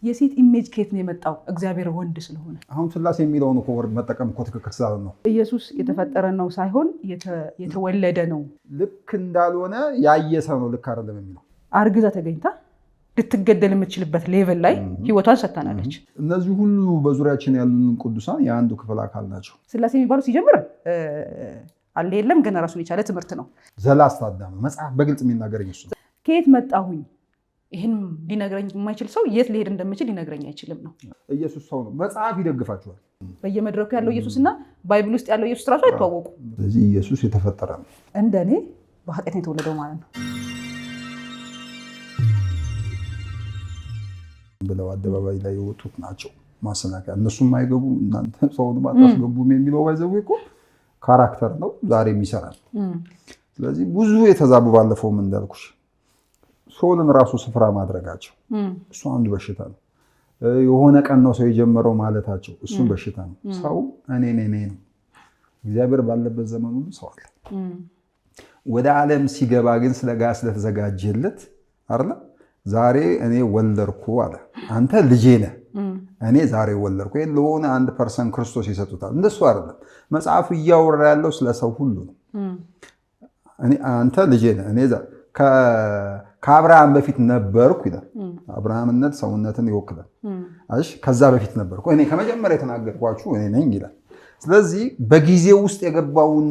የሴት ኢሜጅ ከየት ነው የመጣው? እግዚአብሔር ወንድ ስለሆነ አሁን ስላሴ የሚለውን እኮ ወርድ መጠቀም እኮ ትክክል ስላልሆነ ነው። ኢየሱስ የተፈጠረ ነው ሳይሆን የተወለደ ነው። ልክ እንዳልሆነ ያየ ሰው ነው ልክ አይደለም የሚለው። አርግዛ ተገኝታ ልትገደል የምትችልበት ሌቭል ላይ ህይወቷን ሰጥታናለች። እነዚህ ሁሉ በዙሪያችን ያሉን ቅዱሳን የአንዱ ክፍል አካል ናቸው። ስላሴ የሚባለው ሲጀምር አለ የለም ገና ራሱን የቻለ ትምህርት ነው። ዘላስታዳም መጽሐፍ በግልጽ የሚናገረኝ እሱ ከየት መጣሁኝ ይህን ሊነግረኝ የማይችል ሰው የት ሊሄድ እንደምችል ሊነግረኝ አይችልም ነው። ኢየሱስ ሰው ነው። መጽሐፍ ይደግፋቸዋል። በየመድረኩ ያለው ኢየሱስና ባይብል ውስጥ ያለው ኢየሱስ ራሱ አይተዋወቁ። ስለዚህ ኢየሱስ የተፈጠረ ነው። እንደኔ በኃጢአት የተወለደው ማለት ነው ብለው አደባባይ ላይ የወጡት ናቸው ማሰናከያ። እነሱም አይገቡ እናንተ ሰውን ማታስገቡም የሚለው ባይዘው እኮ ካራክተር ነው ዛሬም ይሰራል። ስለዚህ ብዙ የተዛቡ ባለፈውም እንዳልኩሽ ሶልን ራሱ ስፍራ ማድረጋቸው እሱ አንዱ በሽታ ነው። የሆነ ቀን ነው ሰው የጀመረው ማለታቸው እሱም በሽታ ነው። ሰው እኔ ነው። እግዚአብሔር ባለበት ዘመን ሁሉ ሰው አለ። ወደ ዓለም ሲገባ ግን ስለጋ ስለተዘጋጀለት አይደል? ዛሬ እኔ ወለድኩ አለ። አንተ ልጄ ነህ፣ እኔ ዛሬ ወለድኩ። ይሄን ለሆነ አንድ ፐርሰን ክርስቶስ ይሰጡታል። እንደሱ አይደለም። መጽሐፉ እያወራ ያለው ስለ ሰው ሁሉ ነው። አንተ ልጄ ነህ፣ እኔ ከአብርሃም በፊት ነበርኩ ይላል። አብርሃምነት ሰውነትን ይወክላል። ከዛ በፊት ነበርኩ፣ እኔ ከመጀመሪያ የተናገርኳችሁ እኔ ነኝ ይላል። ስለዚህ በጊዜ ውስጥ የገባውን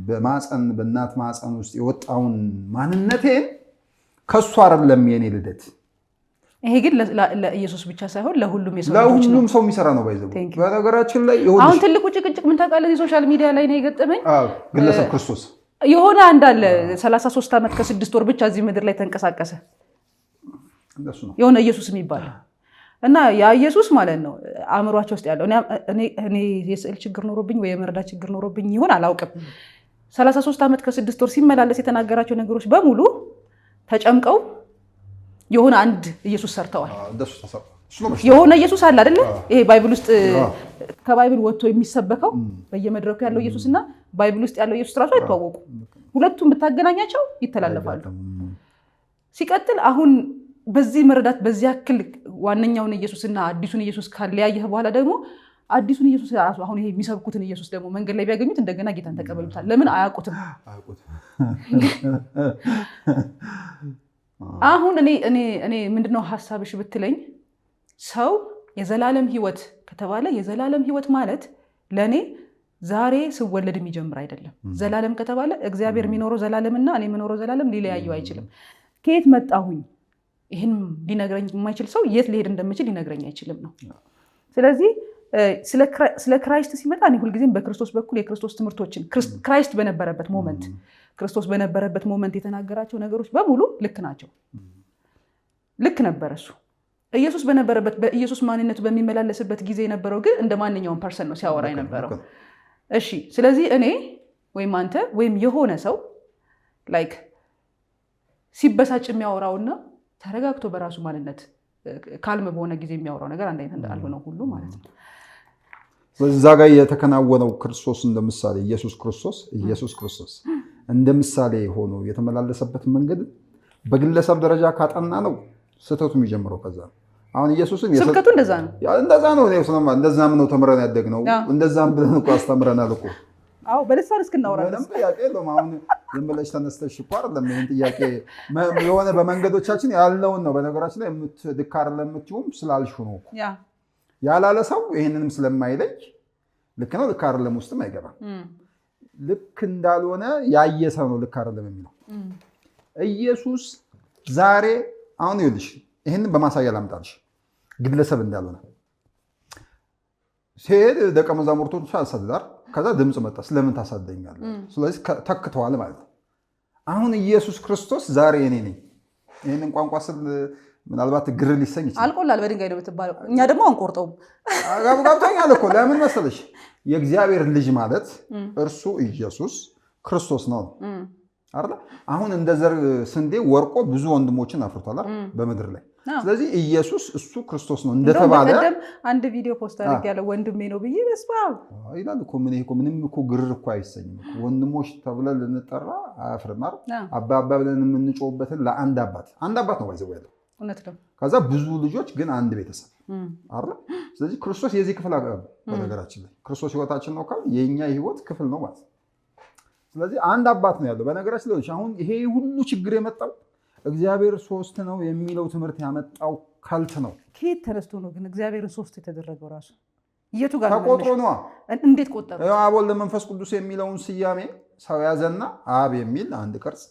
በእናት ማፀን ውስጥ የወጣውን ማንነቴን ከሱ አይደለም የኔ ልደት። ይሄ ግን ለኢየሱስ ብቻ ሳይሆን ለሁሉም የሰው ልጆች ነው። ለሁሉም ሰው የሚሰራ ነው ባይዘው። በነገራችን ላይ አሁን ትልቁ ጭቅጭቅ ምን ታውቃለህ? ሶሻል ሚዲያ ላይ ነው የገጠመኝ። ግለሰብ ክርስቶስ የሆነ አንዳለ 33 ዓመት ከ6 ወር ብቻ እዚህ ምድር ላይ ተንቀሳቀሰ የሆነ ኢየሱስ የሚባል እና ያ ኢየሱስ ማለት ነው አእምሯቸው ውስጥ ያለው እኔ የስዕል ችግር ኖሮብኝ ወይ የመረዳት ችግር ኖሮብኝ ይሆን አላውቅም። 33 ዓመት ከ6 ወር ሲመላለስ የተናገራቸው ነገሮች በሙሉ ተጨምቀው የሆነ አንድ ኢየሱስ ሰርተዋል። የሆነ ኢየሱስ አለ አይደለ? ይሄ ባይብል ውስጥ ከባይብል ወጥቶ የሚሰበከው በየመድረኩ ያለው ኢየሱስና ባይብል ውስጥ ያለው ኢየሱስ ራሱ አይተዋወቁ። ሁለቱም ብታገናኛቸው ይተላለፋሉ። ሲቀጥል አሁን በዚህ መረዳት በዚህ ያክል ዋነኛውን ኢየሱስና አዲሱን ኢየሱስ ካለያየህ በኋላ ደግሞ አዲሱን ኢየሱስ ራሱ አሁን ይሄ የሚሰብኩትን ኢየሱስ ደግሞ መንገድ ላይ ቢያገኙት እንደገና ጌታን ተቀበሉታል። ለምን አያውቁትም? አሁን እኔ ምንድነው ሐሳብሽ ብትለኝ ሰው የዘላለም ህይወት ከተባለ የዘላለም ህይወት ማለት ለኔ ዛሬ ስወለድ የሚጀምር አይደለም። ዘላለም ከተባለ እግዚአብሔር የሚኖረው ዘላለምና እኔ የምኖረው ዘላለም ሊለያዩ አይችልም። ከየት መጣሁኝ ይህን ሊነግረኝ የማይችል ሰው የት ሊሄድ እንደምችል ሊነግረኝ አይችልም ነው። ስለዚህ ስለ ክራይስት ሲመጣ እኔ ሁልጊዜም በክርስቶስ በኩል የክርስቶስ ትምህርቶችን ክራይስት በነበረበት ሞመንት ክርስቶስ በነበረበት ሞመንት የተናገራቸው ነገሮች በሙሉ ልክ ናቸው። ልክ ነበር እሱ ኢየሱስ በነበረበት በኢየሱስ ማንነቱ በሚመላለስበት ጊዜ የነበረው ግን እንደ ማንኛውም ፐርሰን ነው ሲያወራ የነበረው። እሺ ስለዚህ እኔ ወይም አንተ ወይም የሆነ ሰው ላይክ ሲበሳጭ የሚያወራውና ተረጋግቶ በራሱ ማንነት ካልም በሆነ ጊዜ የሚያወራው ነገር አንድ አይነት እንዳልሆነ ሁሉ ማለት ነው። በዛ ጋር የተከናወነው ክርስቶስ እንደምሳሌ ኢየሱስ ክርስቶስ እንደምሳሌ ሆኖ የተመላለሰበት መንገድ በግለሰብ ደረጃ ካጠና ነው ስህተቱ የሚጀምረው ከዛ ነው። አሁን ኢየሱስን ስብከቱ እንደዛ ነው እንደዛም ነው ተምረን ያደግነው። እንደዛም ብለን እኮ አስተምረናል እኮ። አዎ በልሳን እስክናወራ ምንም ጥያቄ የለውም። አሁን ዝም ብለሽ ተነስተሽ እኮ አይደለም ይሄን ጥያቄ የሆነ በመንገዶቻችን ያለውን ነው። በነገራችን ላይ ልክ አይደለም የምትይውም ስላልሹ ነው እኮ ያላለ ሰው ይሄንንም ስለማይለይ ልክ ነው ልክ አይደለም ውስጥም አይገባም። ልክ እንዳልሆነ ያየ ሰው ነው ልክ አይደለም የሚለው። ኢየሱስ ዛሬ አሁን ይኸውልሽ ይሄንን በማሳያ ላምጣልሽ ግለሰብ እንዳልሆነ ሲሄድ ደቀ መዛሙርቶቹ አሳደዳር ከዛ ድምፅ መጣ ስለምን ታሳደኛለህ? ስለዚህ ተክተዋል ማለት ነው። አሁን ኢየሱስ ክርስቶስ ዛሬ እኔ ነኝ ይሄንን ቋንቋ ስል ምናልባት ግር ሊሰኝ ይችላል። አልቆላል በድንጋይ ነው የምትባለው። እኛ ደግሞ አንቆርጠውም። ጋብጋብታኛል እኮ ለምን መሰለሽ የእግዚአብሔር ልጅ ማለት እርሱ ኢየሱስ ክርስቶስ ነው አይደል? አሁን እንደ ዘር ስንዴ ወርቆ ብዙ ወንድሞችን አፍርቷል በምድር ላይ። ስለዚህ ኢየሱስ እሱ ክርስቶስ ነው እንደተባለ አንድ ቪዲዮ ፖስት አድርጌያለሁ። ወንድሜ ነው ብዬ በስፋ ይላል እኮ ምንም እኮ ግር እኮ አይሰኝም። ወንድሞች ተብለን ልንጠራ አያፍርም አይደል? አባ ብለን የምንጮህበትን ለአንድ አባት ነው ባይዘው ያለው ከዛ ብዙ ልጆች ግን አንድ ቤተሰብ አይደል? ስለዚህ ክርስቶስ የዚህ ክፍል አገር ነው። በነገራችን ላይ ክርስቶስ ህይወታችን ነው ካል የኛ ህይወት ክፍል ነው ማለት ነው። ስለዚህ አንድ አባት ነው ያለው። በነገራችን ላይ አሁን ይሄ ሁሉ ችግር የመጣው እግዚአብሔር ሶስት ነው የሚለው ትምህርት ያመጣው ካልት ነው። ከየት ተነስቶ ነው ግን እግዚአብሔርን ሶስት የተደረገው? ራሱ የቱ ጋር ተቆጥሮ ነው? እንዴት ቆጠሩ? አብ ወልድ መንፈስ ቅዱስ የሚለውን ስያሜ ሰው ያዘና አብ የሚል አንድ ቅርጽ፣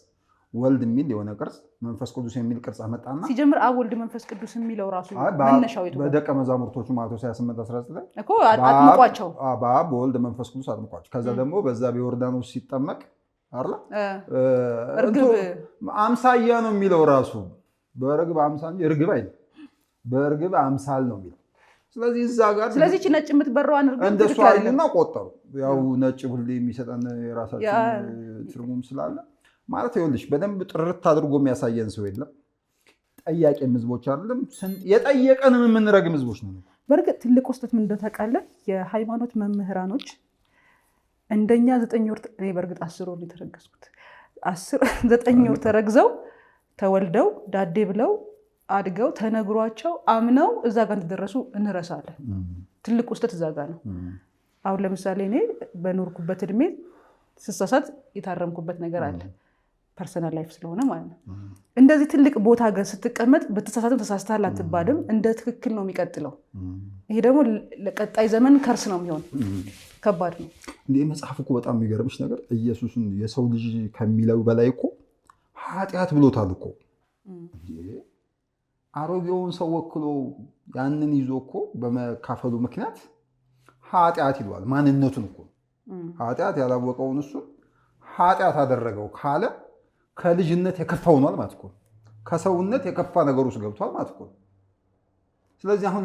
ወልድ የሚል የሆነ ቅርጽ፣ መንፈስ ቅዱስ የሚል ቅርጽ አመጣና ሲጀምር አብ ወልድ መንፈስ ቅዱስ የሚለው ራሱ መነሻው የቱ? በደቀ መዛሙርቶቹ ማቴዎስ 28:19 እኮ አጥምቋቸው በአብ በወልድ መንፈስ ቅዱስ አጥምቋቸው። ከዛ ደግሞ በዛ በዮርዳኖስ ሲጠመቅ አይደል እርግብ አምሳያ ነው የሚለው ራሱ በርግብ አምሳል እንጂ እርግብ አይደል፣ በርግብ አምሳል ነው የሚለው። ስለዚህ እዛ ጋር ስለዚህ ነጭ የምትበረዋን እርግብ እንደሱ አይና ቆጠሩ። ያው ነጭ ሁሌ የሚሰጠን የራሳችን ትርጉም ስላለ ማለት ይኸውልሽ በደንብ ጥርት አድርጎ የሚያሳየን ሰው የለም። ጠያቂ ህዝቦች አይደለም፣ የጠየቀንን የምንረግም ህዝቦች ነው። በእርግጥ ትልቅ ውስጥ ምን እንደተቃለ የሃይማኖት መምህራኖች እንደኛ 9 ወር እኔ በእርግጥ 10 ወር የተረገዝኩት 9 ወር ተረግዘው ተወልደው ዳዴ ብለው አድገው ተነግሯቸው አምነው እዛ ጋር እንደደረሱ እንረሳለን። ትልቅ ውስጥ እዛ ጋር ነው። አሁን ለምሳሌ እኔ በኖርኩበት እድሜ ስሳሳት የታረምኩበት ነገር አለ። ፐርሰናል ላይፍ ስለሆነ ማለት ነው። እንደዚህ ትልቅ ቦታ ጋር ስትቀመጥ በተሳሳትም ተሳስተሃል አትባልም። እንደ ትክክል ነው የሚቀጥለው። ይሄ ደግሞ ለቀጣይ ዘመን ከርስ ነው የሚሆን። ከባድ ነው። እንደ መጽሐፍ እኮ በጣም የሚገርምሽ ነገር ኢየሱስን የሰው ልጅ ከሚለው በላይ እኮ ኃጢአት ብሎታል እኮ። አሮጌውን ሰው ወክሎ ያንን ይዞ እኮ በመካፈሉ ምክንያት ኃጢአት ይለዋል። ማንነቱን እኮ ኃጢአት ያላወቀውን እሱ ኃጢአት አደረገው ካለ ከልጅነት የከፋ ሆኗል ማለት እኮ። ከሰውነት የከፋ ነገር ውስጥ ገብቷል ማለት እኮ። ስለዚህ አሁን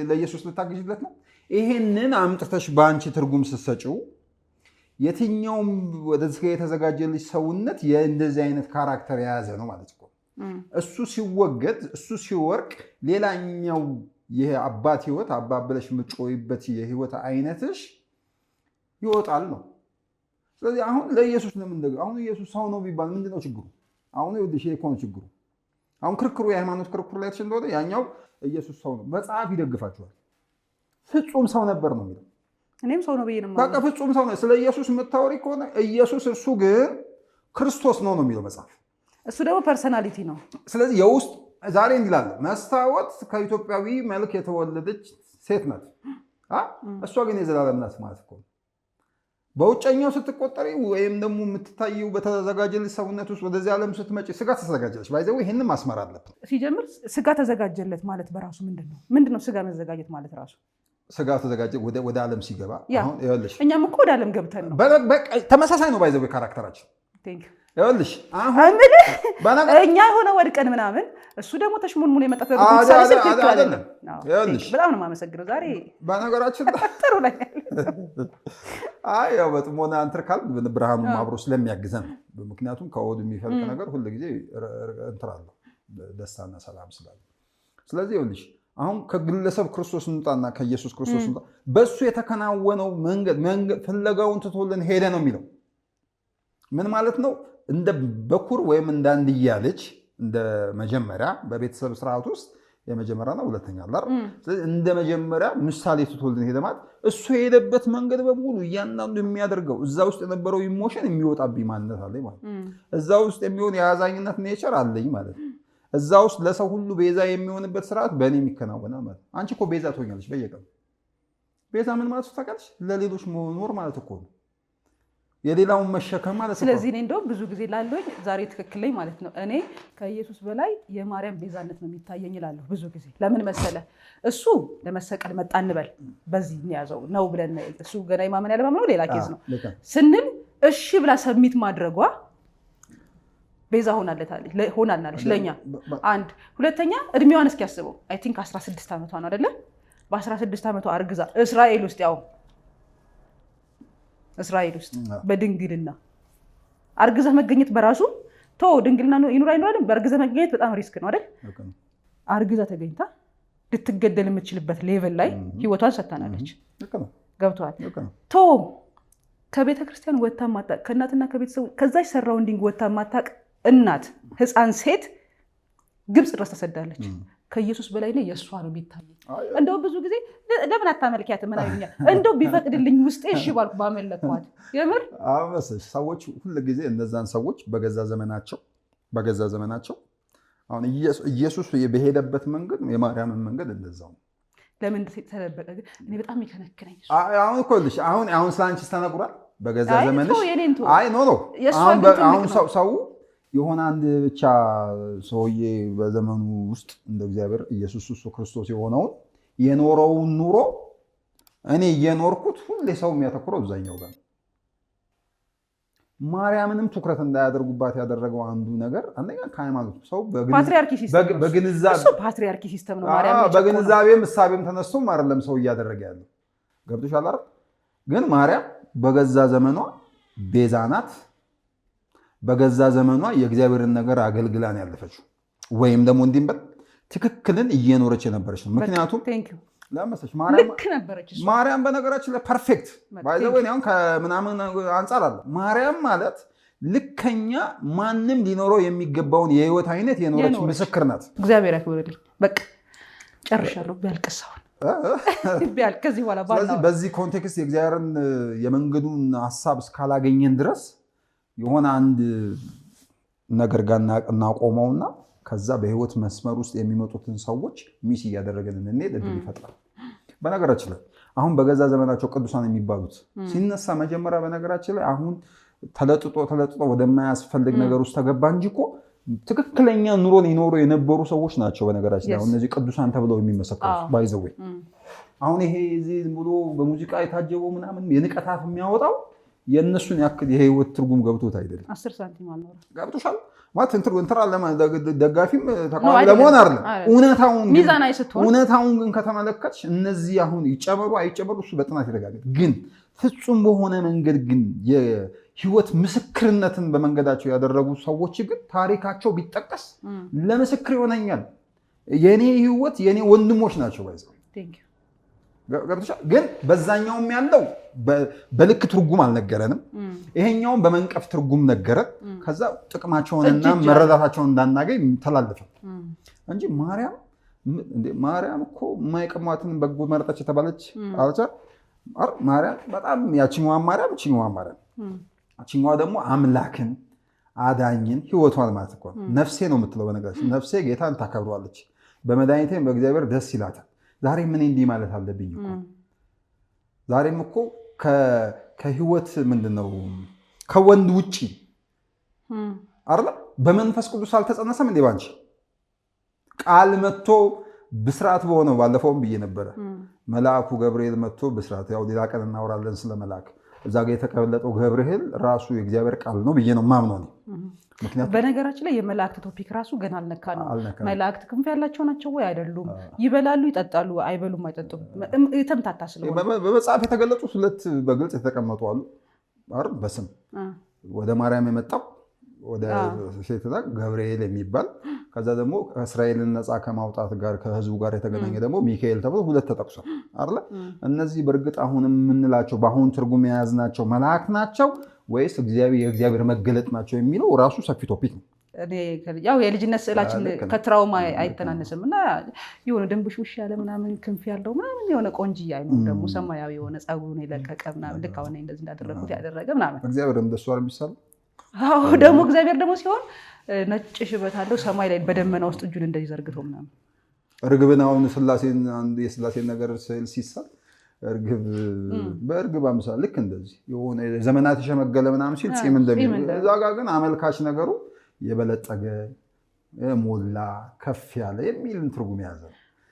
ለኢየሱስ ልታገዥለት ነው። ይሄንን አምጥተሽ በአንቺ ትርጉም ስትሰጪው የትኛውም ወደዚህ የተዘጋጀልሽ ሰውነት የእንደዚህ አይነት ካራክተር የያዘ ነው ማለት እኮ። እሱ ሲወገድ እሱ ሲወርቅ ሌላኛው ይሄ አባት ህይወት አባት ብለሽ የምትጮይበት የህይወት አይነትሽ ይወጣል ነው። ስለዚህ አሁን ለኢየሱስ ለምን አሁን ኢየሱስ ሰው ነው ቢባል ምንድነው ችግሩ? አሁን ይኸውልሽ ይሄ እኮ ነው ችግሩ። አሁን ክርክሩ የሃይማኖት ክርክሩ ላይ እንደሆነ ያኛው ኢየሱስ ሰው ነው መጽሐፍ ይደግፋቸዋል። ፍጹም ሰው ነበር ነው የሚለው። እኔም ሰው ነው ብዬ ነው በቃ ፍጹም ሰው ነው። ስለ ኢየሱስ የምታወሪ ከሆነ ኢየሱስ እሱ ግን ክርስቶስ ነው የሚለው መጽሐፍ። እሱ ደግሞ ፐርሰናሊቲ ነው። ስለዚህ የውስጥ ዛሬ እንዲላለ መስታወት ከኢትዮጵያዊ መልክ የተወለደች ሴት ናት። እሷ ግን የዘላለም ናት ማለት እኮ። በውጨኛው ስትቆጠሪ ወይም ደግሞ የምትታየው በተዘጋጀልሽ ሰውነት ውስጥ ወደዚህ ዓለም ስትመጪ ስጋ ተዘጋጀለች። ባይዘው ይሄንን ማስመር አለብን። ሲጀምር ስጋ ተዘጋጀለት ማለት በራሱ ምንድነው ስጋ መዘጋጀት ማለት ራሱ? ስጋ ተዘጋጀ ወደ ዓለም ሲገባ አሁን ይኸውልሽ እኛም እኮ ወደ ዓለም ገብተን ነው። ተመሳሳይ ነው ባይዘው ካራክተራችን። ይኸውልሽ አሁን እኛ የሆነ ወድቀን ምናምን እሱ ደግሞ ተሽሙንሙን የመጣ አይደለም። ይኸውልሽ በጣም ነው የማመሰግነው ዛሬ በነገራችን ጥሩ ላይ ያው በጥሞና እንትን ካል ብርሃኑም አብሮ ስለሚያግዘን ነው። ምክንያቱም ከወዱ የሚፈልቅ ነገር ሁልጊዜ እንትን አለው ደስታና ሰላም ስላለ። ስለዚህ ይኸውልሽ አሁን ከግለሰብ ክርስቶስ እንውጣና ከኢየሱስ ክርስቶስ እንውጣ። በእሱ የተከናወነው መንገድ ፍለጋውን ትቶልን ሄደ ነው የሚለው። ምን ማለት ነው? እንደ በኩር ወይም እንደ አንድያ ልጅ እንደ መጀመሪያ በቤተሰብ ስርዓት ውስጥ የመጀመሪያና ሁለተኛ አለ አይደል? ስለዚህ እንደ መጀመሪያ ምሳሌ ትቶልን ሄደ ማለት እሱ የሄደበት መንገድ በሙሉ እያንዳንዱ የሚያደርገው እዛ ውስጥ የነበረው ኢሞሽን የሚወጣብኝ ማንነት አለኝ ማለት ነው። እዛ ውስጥ የሚሆን የአዛኝነት ኔቸር አለኝ ማለት ነው። እዛ ውስጥ ለሰው ሁሉ ቤዛ የሚሆንበት ስርዓት በእኔ የሚከናወናል ማለት ነው። አንቺ እኮ ቤዛ ትሆኛለች በየቀኑ። ቤዛ ምን ማለት ታውቃለች? ለሌሎች መኖር ማለት እኮ ነው። የሌላውን መሸከም ማለት ነው። ስለዚህ እኔ እንደውም ብዙ ጊዜ ላለኝ ዛሬ ትክክል ላይ ማለት ነው እኔ ከኢየሱስ በላይ የማርያም ቤዛነት ነው የሚታየኝ እላለሁ ብዙ ጊዜ። ለምን መሰለ? እሱ ለመሰቀል መጣ እንበል በዚህ ያዘው ነው ብለን እሱ ገና የማመን ያለማመኑ ሌላ ኬዝ ነው ስንል እሺ ብላ ሰሚት ማድረጓ ቤዛ ሆናልናለች ለኛ። አንድ ሁለተኛ እድሜዋን እስኪ ያስበው። አይ ቲንክ 16 ዓመቷ ነው አይደለ? በ16 ዓመቷ አርግዛ እስራኤል ውስጥ በድንግልና አርግዛ መገኘት በራሱ ድንግልና ይኑር አይኑር በአርግዛ መገኘት በጣም ሪስክ ነው አይደል? አርግዛ ተገኝታ ልትገደል የምትችልበት ሌቭል ላይ ህይወቷን ሰጥታናለች። ገብቷል? ከቤተክርስቲያን ወጣ ማጣቅ ከእናትና ከቤተሰቡ ከዛች ሰራውንዲንግ ወጣ ማጣቅ እናት ህፃን ሴት ግብጽ ድረስ ተሰዳለች። ከኢየሱስ በላይ ነው የእሷ ነው የሚታየኝ። እንደው ብዙ ጊዜ ለምን አታመልኪያት ምን አይሉኛል። እንደው ቢፈቅድልኝ ውስጤ እሺ ባልኩ ባመለኳት። የምር ሰዎች ሁሉ ጊዜ እነዛን ሰዎች በገዛ ዘመናቸው አሁን ኢየሱስ በሄደበት መንገድ የማርያምን መንገድ እንደዛው ነው። ለምን ተደበቀ ግን እኔ በጣም ይከነክነኝ። አሁን እኮ ልጅ አሁን ስላንቺ ተነግሯል በገዛ ዘመንሽ። አይ ኖ አሁን ሰው የሆነ አንድ ብቻ ሰውዬ በዘመኑ ውስጥ እንደ እግዚአብሔር ኢየሱስ ክርስቶስ የሆነውን የኖረውን ኑሮ እኔ እየኖርኩት ሁሌ ሰው የሚያተኩረው እዛኛው ጋር። ማርያምንም ትኩረት እንዳያደርጉባት ያደረገው አንዱ ነገር አንደኛ ከሃይማኖት ሰው ፓትሪያርኪ ሲስተም ነው። በግንዛቤም እሳቤም ተነስቶም አይደለም ሰው እያደረገ ያለው ገብቶሻል አይደል? ግን ማርያም በገዛ ዘመኗ ቤዛ ናት። በገዛ ዘመኗ የእግዚአብሔርን ነገር አገልግላን ያለፈችው ወይም ደግሞ እንዲምበል ትክክልን እየኖረች የነበረች ነው። ምክንያቱም ለምሳሌ ማርያም በነገራችን ላይ ፐርፌክት ባይዘወይ አሁን ከምናምን አንጻር አለ። ማርያም ማለት ልከኛ ማንም ሊኖረው የሚገባውን የህይወት አይነት የኖረች ምስክር ናት። እግዚአብሔር ያክብርልኝ። በቃ ጨርሻለሁ። ቢያልቅሳውን ከዚህ በኋላ በዚህ ኮንቴክስት የእግዚአብሔርን የመንገዱን ሀሳብ እስካላገኘን ድረስ የሆነ አንድ ነገር ጋር እናቆመውና ከዛ በህይወት መስመር ውስጥ የሚመጡትን ሰዎች ሚስ እያደረገን እንሄድ እድል ይፈጥራል። በነገራችን ላይ አሁን በገዛ ዘመናቸው ቅዱሳን የሚባሉት ሲነሳ መጀመሪያ በነገራችን ላይ አሁን ተለጥጦ ወደማያስፈልግ ነገር ውስጥ ተገባ እንጂ እኮ ትክክለኛ ኑሮ ሊኖሩ የነበሩ ሰዎች ናቸው። በነገራችን ላይ እነዚህ ቅዱሳን ተብለው የሚመሰከሩት ባይዘወይ አሁን ይሄ ብሎ በሙዚቃ የታጀበው ምናምን የንቀታት የሚያወጣው የእነሱን ያክል የህይወት ትርጉም ገብቶት አይደለም። 10 ሳንቲም አልኖረም። ገብቶሻል ማለት ደጋፊም ተቃዋሚ ለመሆን አይደለም። እውነታውን ግን ከተመለከትሽ እነዚህ አሁን ይጨመሩ አይጨመሩ እሱ በጥናት ይረጋገጥ። ግን ፍጹም በሆነ መንገድ ግን የህይወት ምስክርነትን በመንገዳቸው ያደረጉ ሰዎች ግን ታሪካቸው ቢጠቀስ ለምስክር ይሆነኛል። የኔ ህይወት የኔ ወንድሞች ናቸው ባይዘው ግን በዛኛውም ያለው በልክ ትርጉም አልነገረንም። ይሄኛውም በመንቀፍ ትርጉም ነገረን። ከዛ ጥቅማቸውንና መረዳታቸውን እንዳናገኝ ተላለፈ እንጂ ማርያም እኮ የማይቀሟትን በጎ መረጠች የተባለች ማርያም በጣም ያችኛዋ ያችኛዋ ደግሞ አምላክን አዳኝን ህይወቷን ማለት እኮ ነፍሴ ነው የምትለው። በነገራችን ነፍሴ ጌታን ታከብረዋለች፣ በመድኃኒቴም በእግዚአብሔር ደስ ይላታል። ዛሬም እኔ እንዲህ ማለት አለብኝ እኮ ዛሬም እኮ ከህይወት ምንድነው ከወንድ ውጪ አይደል? በመንፈስ ቅዱስ አልተጸነሰም እንዴ? ባንቺ ቃል መጥቶ ብስራት በሆነው ባለፈውም ብዬ ነበረ። መልአኩ ገብርኤል መጥቶ ብስራት፣ ያው ሌላ ቀን እናወራለን ስለ መልአክ። እዛ ጋር የተቀበለጠው ገብርኤል ራሱ የእግዚአብሔር ቃል ነው ብዬ ነው ማምነው ነው። በነገራችን ላይ የመላእክት ቶፒክ ራሱ ገና አልነካ ነው። መላእክት ክንፍ ያላቸው ናቸው ወይ አይደሉም? ይበላሉ፣ ይጠጣሉ፣ አይበሉም፣ አይጠጡም። የተምታታ ስለሆነ በመጽሐፍ የተገለጹት ሁለት በግልጽ የተቀመጡ አሉ አይደል? በስም ወደ ማርያም የመጣው ወደ ሴት ገብርኤል የሚባል ከዛ ደግሞ እስራኤልን ነፃ ከማውጣት ጋር ከህዝቡ ጋር የተገናኘ ደግሞ ሚካኤል ተብሎ ሁለት ተጠቅሷል አይደል? እነዚህ በእርግጥ አሁን የምንላቸው በአሁን ትርጉም የያዝናቸው መላእክት ናቸው ወይስ የእግዚአብሔር መገለጥ ናቸው የሚለው ራሱ ሰፊ ቶፒክ ነው። ያው የልጅነት ስዕላችን ከትራውማ አይተናነስም እና የሆነ ድንቡሽቡሽ ያለ ምናምን ክንፍ ያለው ምናምን የሆነ ቆንጅዬ አይኖር ደግሞ ሰማያዊ የሆነ ፀጉሩን የለቀቀ ምናምን ልክ አሁን እንደዚህ እንዳደረጉት ያደረገ ምናምን እግዚአብሔር እንደሱ አይደል የሚሳለው? አዎ ደግሞ እግዚአብሔር ደግሞ ሲሆን ነጭ ሽበት አለው ሰማይ ላይ በደመና ውስጥ እጁን እንደዚህ ዘርግቶ ምናምን እርግብን አሁን የስላሴን ነገር ስዕል ሲሳል በእርግብ አምሳል ልክ እንደዚህ የሆነ ዘመናት የሸመገለ ምናምን ሲል ፂም እንደሚል እዛ ጋር ግን አመልካች ነገሩ የበለጠገ ሞላ ከፍ ያለ የሚል ትርጉም ያዘ።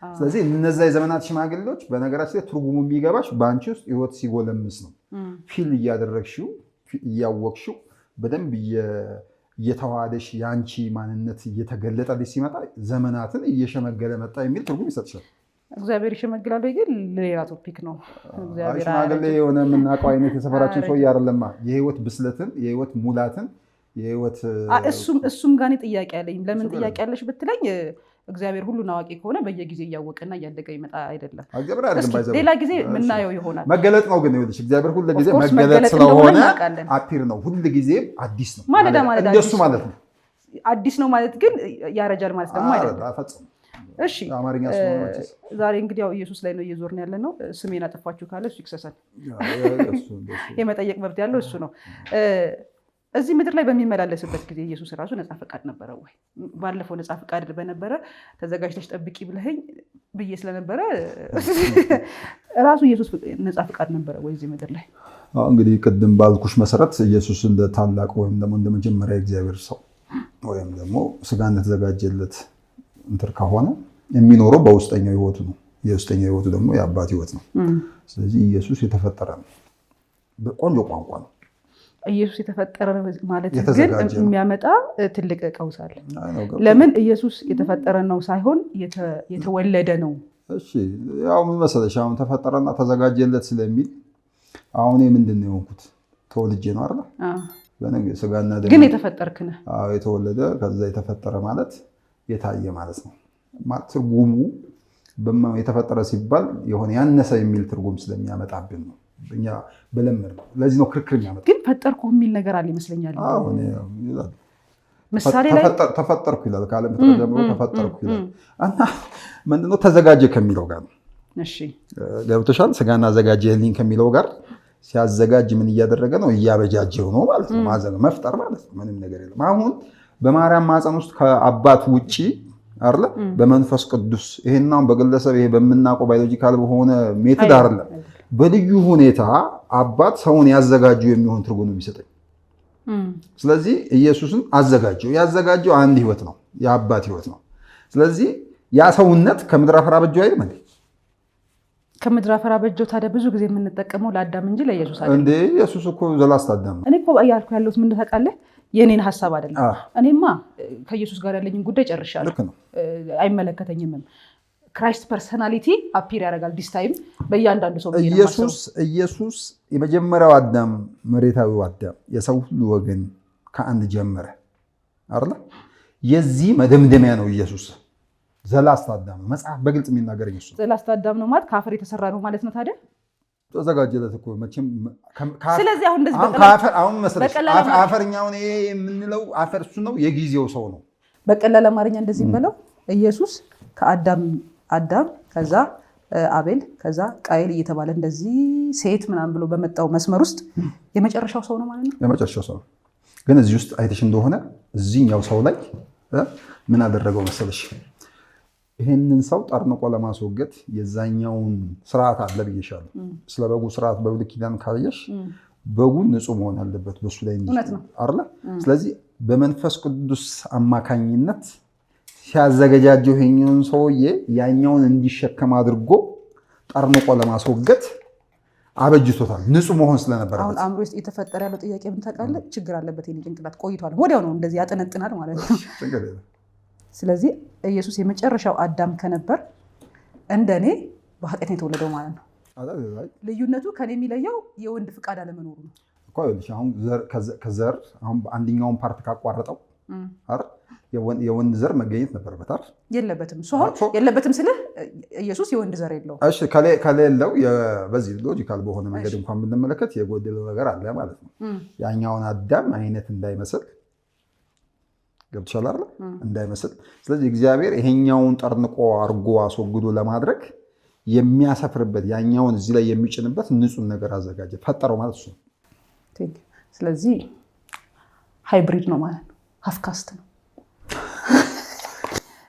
ስለዚህ እነዛ የዘመናት ሽማግሌዎች በነገራችን ላይ ትርጉሙ የሚገባሽ በአንቺ ውስጥ ህይወት ሲጎለምስ ነው። ፊል እያደረግሽው እያወቅሽው በደንብ እየተዋሃደሽ የአንቺ ማንነት እየተገለጠልሽ ሲመጣ ዘመናትን እየሸመገለ መጣ የሚል ትርጉም ይሰጥሻል። እግዚአብሔር ይሸመግላል ግን ሌላ ቶፒክ ነው። ሽማግሌ የሆነ የምናውቀው አይነት የሰፈራችን ሰው አይደለማ። የህይወት ብስለትን የህይወት ሙላትን የህይወት እሱም ጋር ጥያቄ ያለኝ ለምን ጥያቄ ያለሽ ብትለኝ እግዚአብሔር ሁሉን አዋቂ ከሆነ በየጊዜ እያወቀና እያደገ ይመጣ አይደለም። ሌላ ጊዜ የምናየው ይሆናል። መገለጥ ነው ግን ይኸውልሽ እግዚአብሔር ሁሉ ጊዜ መገለጥ ስለሆነ አፒር ነው፣ ሁሉ ጊዜ አዲስ ነው። ማለዳ እንደሱ ማለት ነው። አዲስ ነው ማለት ግን ያረጃል ማለት ደግሞ አይደለም። እሺ ዛሬ እንግዲህ ያው ኢየሱስ ላይ ነው እየዞርን ያለ ነው። ስሜን አጠፋችሁ ካለ እሱ ይክሰሳል። የመጠየቅ መብት ያለው እሱ ነው። እዚህ ምድር ላይ በሚመላለስበት ጊዜ ኢየሱስ ራሱ ነፃ ፈቃድ ነበረ ወይ? ባለፈው ነፃ ፈቃድ በነበረ ተዘጋጅተሽ ጠብቂ ብለኸኝ ብዬ ስለነበረ ራሱ ኢየሱስ ነፃ ፈቃድ ነበረ ወይ እዚህ ምድር ላይ? እንግዲህ ቅድም ባልኩሽ መሰረት ኢየሱስ እንደ ታላቅ ወይም ደግሞ እንደ መጀመሪያ እግዚአብሔር ሰው ወይም ደግሞ ስጋ እንደተዘጋጀለት እንትን ከሆነ የሚኖረው በውስጠኛው ህይወቱ ነው። የውስጠኛው ህይወቱ ደግሞ የአባት ህይወት ነው። ስለዚህ ኢየሱስ የተፈጠረ ነው። በቆንጆ ቋንቋ ነው። ኢየሱስ የተፈጠረ ማለት ግን የሚያመጣ ትልቅ ቀውስ አለ። ለምን ኢየሱስ የተፈጠረ ነው ሳይሆን የተወለደ ነው? እሺ ያው ምን መሰለሽ አሁን ተፈጠረና ተዘጋጀለት ስለሚል አሁን ምንድን ነው የሆንኩት? ተወልጄ ነው አይደል? ስጋና ደም ግን የተፈጠርክ ነህ። አዎ የተወለደ ከዛ የተፈጠረ ማለት የታየ ማለት ነው። ትርጉሙ የተፈጠረ ሲባል የሆነ ያነሰ የሚል ትርጉም ስለሚያመጣብን ነው። እኛ በለምር ነው። ለዚህ ነው ክርክር የሚያመጣ። ግን ፈጠርኩ የሚል ነገር አለ ይመስለኛል። ምሳሌ ላይ ተፈጠርኩ ይላል። ካለ ፍጥረት ጀምሮ ተፈጠርኩ ይላል እና ምንድነው ተዘጋጀ ከሚለው ጋር ነው። እሺ ገብቶሻል? ስጋና አዘጋጀልኝ ከሚለው ጋር ሲያዘጋጅ ምን እያደረገ ነው? እያበጃጀው ነው ማለት ነው። ማዘን መፍጠር ማለት ነው። ምንም ነገር የለም። አሁን በማርያም ማፀን ውስጥ ከአባት ውጪ አይደለ? በመንፈስ ቅዱስ ይሄናውን በግለሰብ ይሄ በምናውቀው ባዮሎጂካል በሆነ ሜትድ አይደለም። በልዩ ሁኔታ አባት ሰውን ያዘጋጀው የሚሆን ትርጉም ነው የሚሰጠኝ። ስለዚህ ኢየሱስን አዘጋጀው። ያዘጋጀው አንድ ህይወት ነው፣ የአባት ህይወት ነው። ስለዚህ ያ ሰውነት ከምድር አፈር አበጀው አይደል እንዴ? ከምድር አፈር አበጀው። ታዲያ ብዙ ጊዜ የምንጠቀመው ለአዳም እንጂ ለኢየሱስ አይደለም እንዴ? ኢየሱስ እኮ ዘላስት አዳም ነው። እኔ እኮ እያልኩ ያለሁት ምን ታውቃለህ? የኔን ሐሳብ አይደለም። እኔማ ከኢየሱስ ጋር ያለኝን ጉዳይ ጨርሻለሁ። አይመለከተኝም። ክራይስት ፐርሰናሊቲ አፒር ያደርጋል ዲስ ታይም በእያንዳንዱ ሰው። ኢየሱስ የመጀመሪያው አዳም፣ መሬታዊው አዳም፣ የሰው ሁሉ ወገን ከአንድ ጀመረ አይደል? የዚህ መደምደሚያ ነው ኢየሱስ። ዘላስት አዳም ነው መጽሐፍ በግልጽ የሚናገር ኢየሱስ። ዘላስት አዳም ነው ማለት ከአፈር የተሰራ ነው ማለት ነው። ታዲያ ተዘጋጀለት እኮ መቼም። ስለዚህ አሁን እንደዚህ አሁን መሰለሽ አፈርኛውን ይሄ የምንለው አፈር እሱ ነው፣ የጊዜው ሰው ነው። በቀላል አማርኛ እንደዚህ በለው ኢየሱስ ከአዳም ከዛ አቤል ከዛ ቃየል እየተባለ እንደዚህ ሴት ምናምን ብሎ በመጣው መስመር ውስጥ የመጨረሻው ሰው ነው ማለት ነው። የመጨረሻው ሰው ግን እዚህ ውስጥ አይተሽ እንደሆነ እዚህኛው ሰው ላይ ምን አደረገው መሰለሽ? ይህንን ሰው ጠርንቆ ለማስወገድ የዛኛውን ስርዓት አለ ብዬሻለሁ። ስለ በጉ ስርዓት በብሉይ ኪዳን ካየሽ በጉ ንጹህ መሆን አለበት በሱ ላይ አይደለ? ስለዚህ በመንፈስ ቅዱስ አማካኝነት ሲያዘገጃጀው ይሄኛውን ሰውዬ ያኛውን እንዲሸከም አድርጎ ጠርንቆ ለማስወገድ አበጅቶታል። ንጹህ መሆን ስለነበረበት። አሁን አእምሮ ውስጥ የተፈጠረ ያለው ጥያቄ ምን ታውቃለህ? ችግር አለበት የኔ ጭንቅላት ቆይቷል። ወዲያው ነው እንደዚህ ያጠነጥናል ማለት ነው። ስለዚህ ኢየሱስ የመጨረሻው አዳም ከነበር እንደኔ በኃጢአት ነው የተወለደው ማለት ነው። ልዩነቱ ከኔ የሚለየው የወንድ ፍቃድ አለመኖሩ ነው እኮ። አሁን ከዘር አሁን አንደኛውን ፓርት ካቋረጠው አይደል የወንድ ዘር መገኘት ነበረበት አይደል? የለበትም። የለበትም ስልህ ኢየሱስ የወንድ ዘር የለውም። እሺ ከሌለው በዚህ ሎጂካል በሆነ መንገድ እንኳን ብንመለከት የጎደለው ነገር አለ ማለት ነው። ያኛውን አዳም አይነት እንዳይመስል ገብቶሻል አይደል? እንዳይመስል። ስለዚህ እግዚአብሔር ይሄኛውን ጠርንቆ አርጎ አስወግዶ ለማድረግ የሚያሰፍርበት ያኛውን እዚህ ላይ የሚጭንበት ንጹህ ነገር አዘጋጀ፣ ፈጠረው ማለት እሱ። ስለዚህ ሃይብሪድ ነው ማለት ነው። ሀፍካስት ነው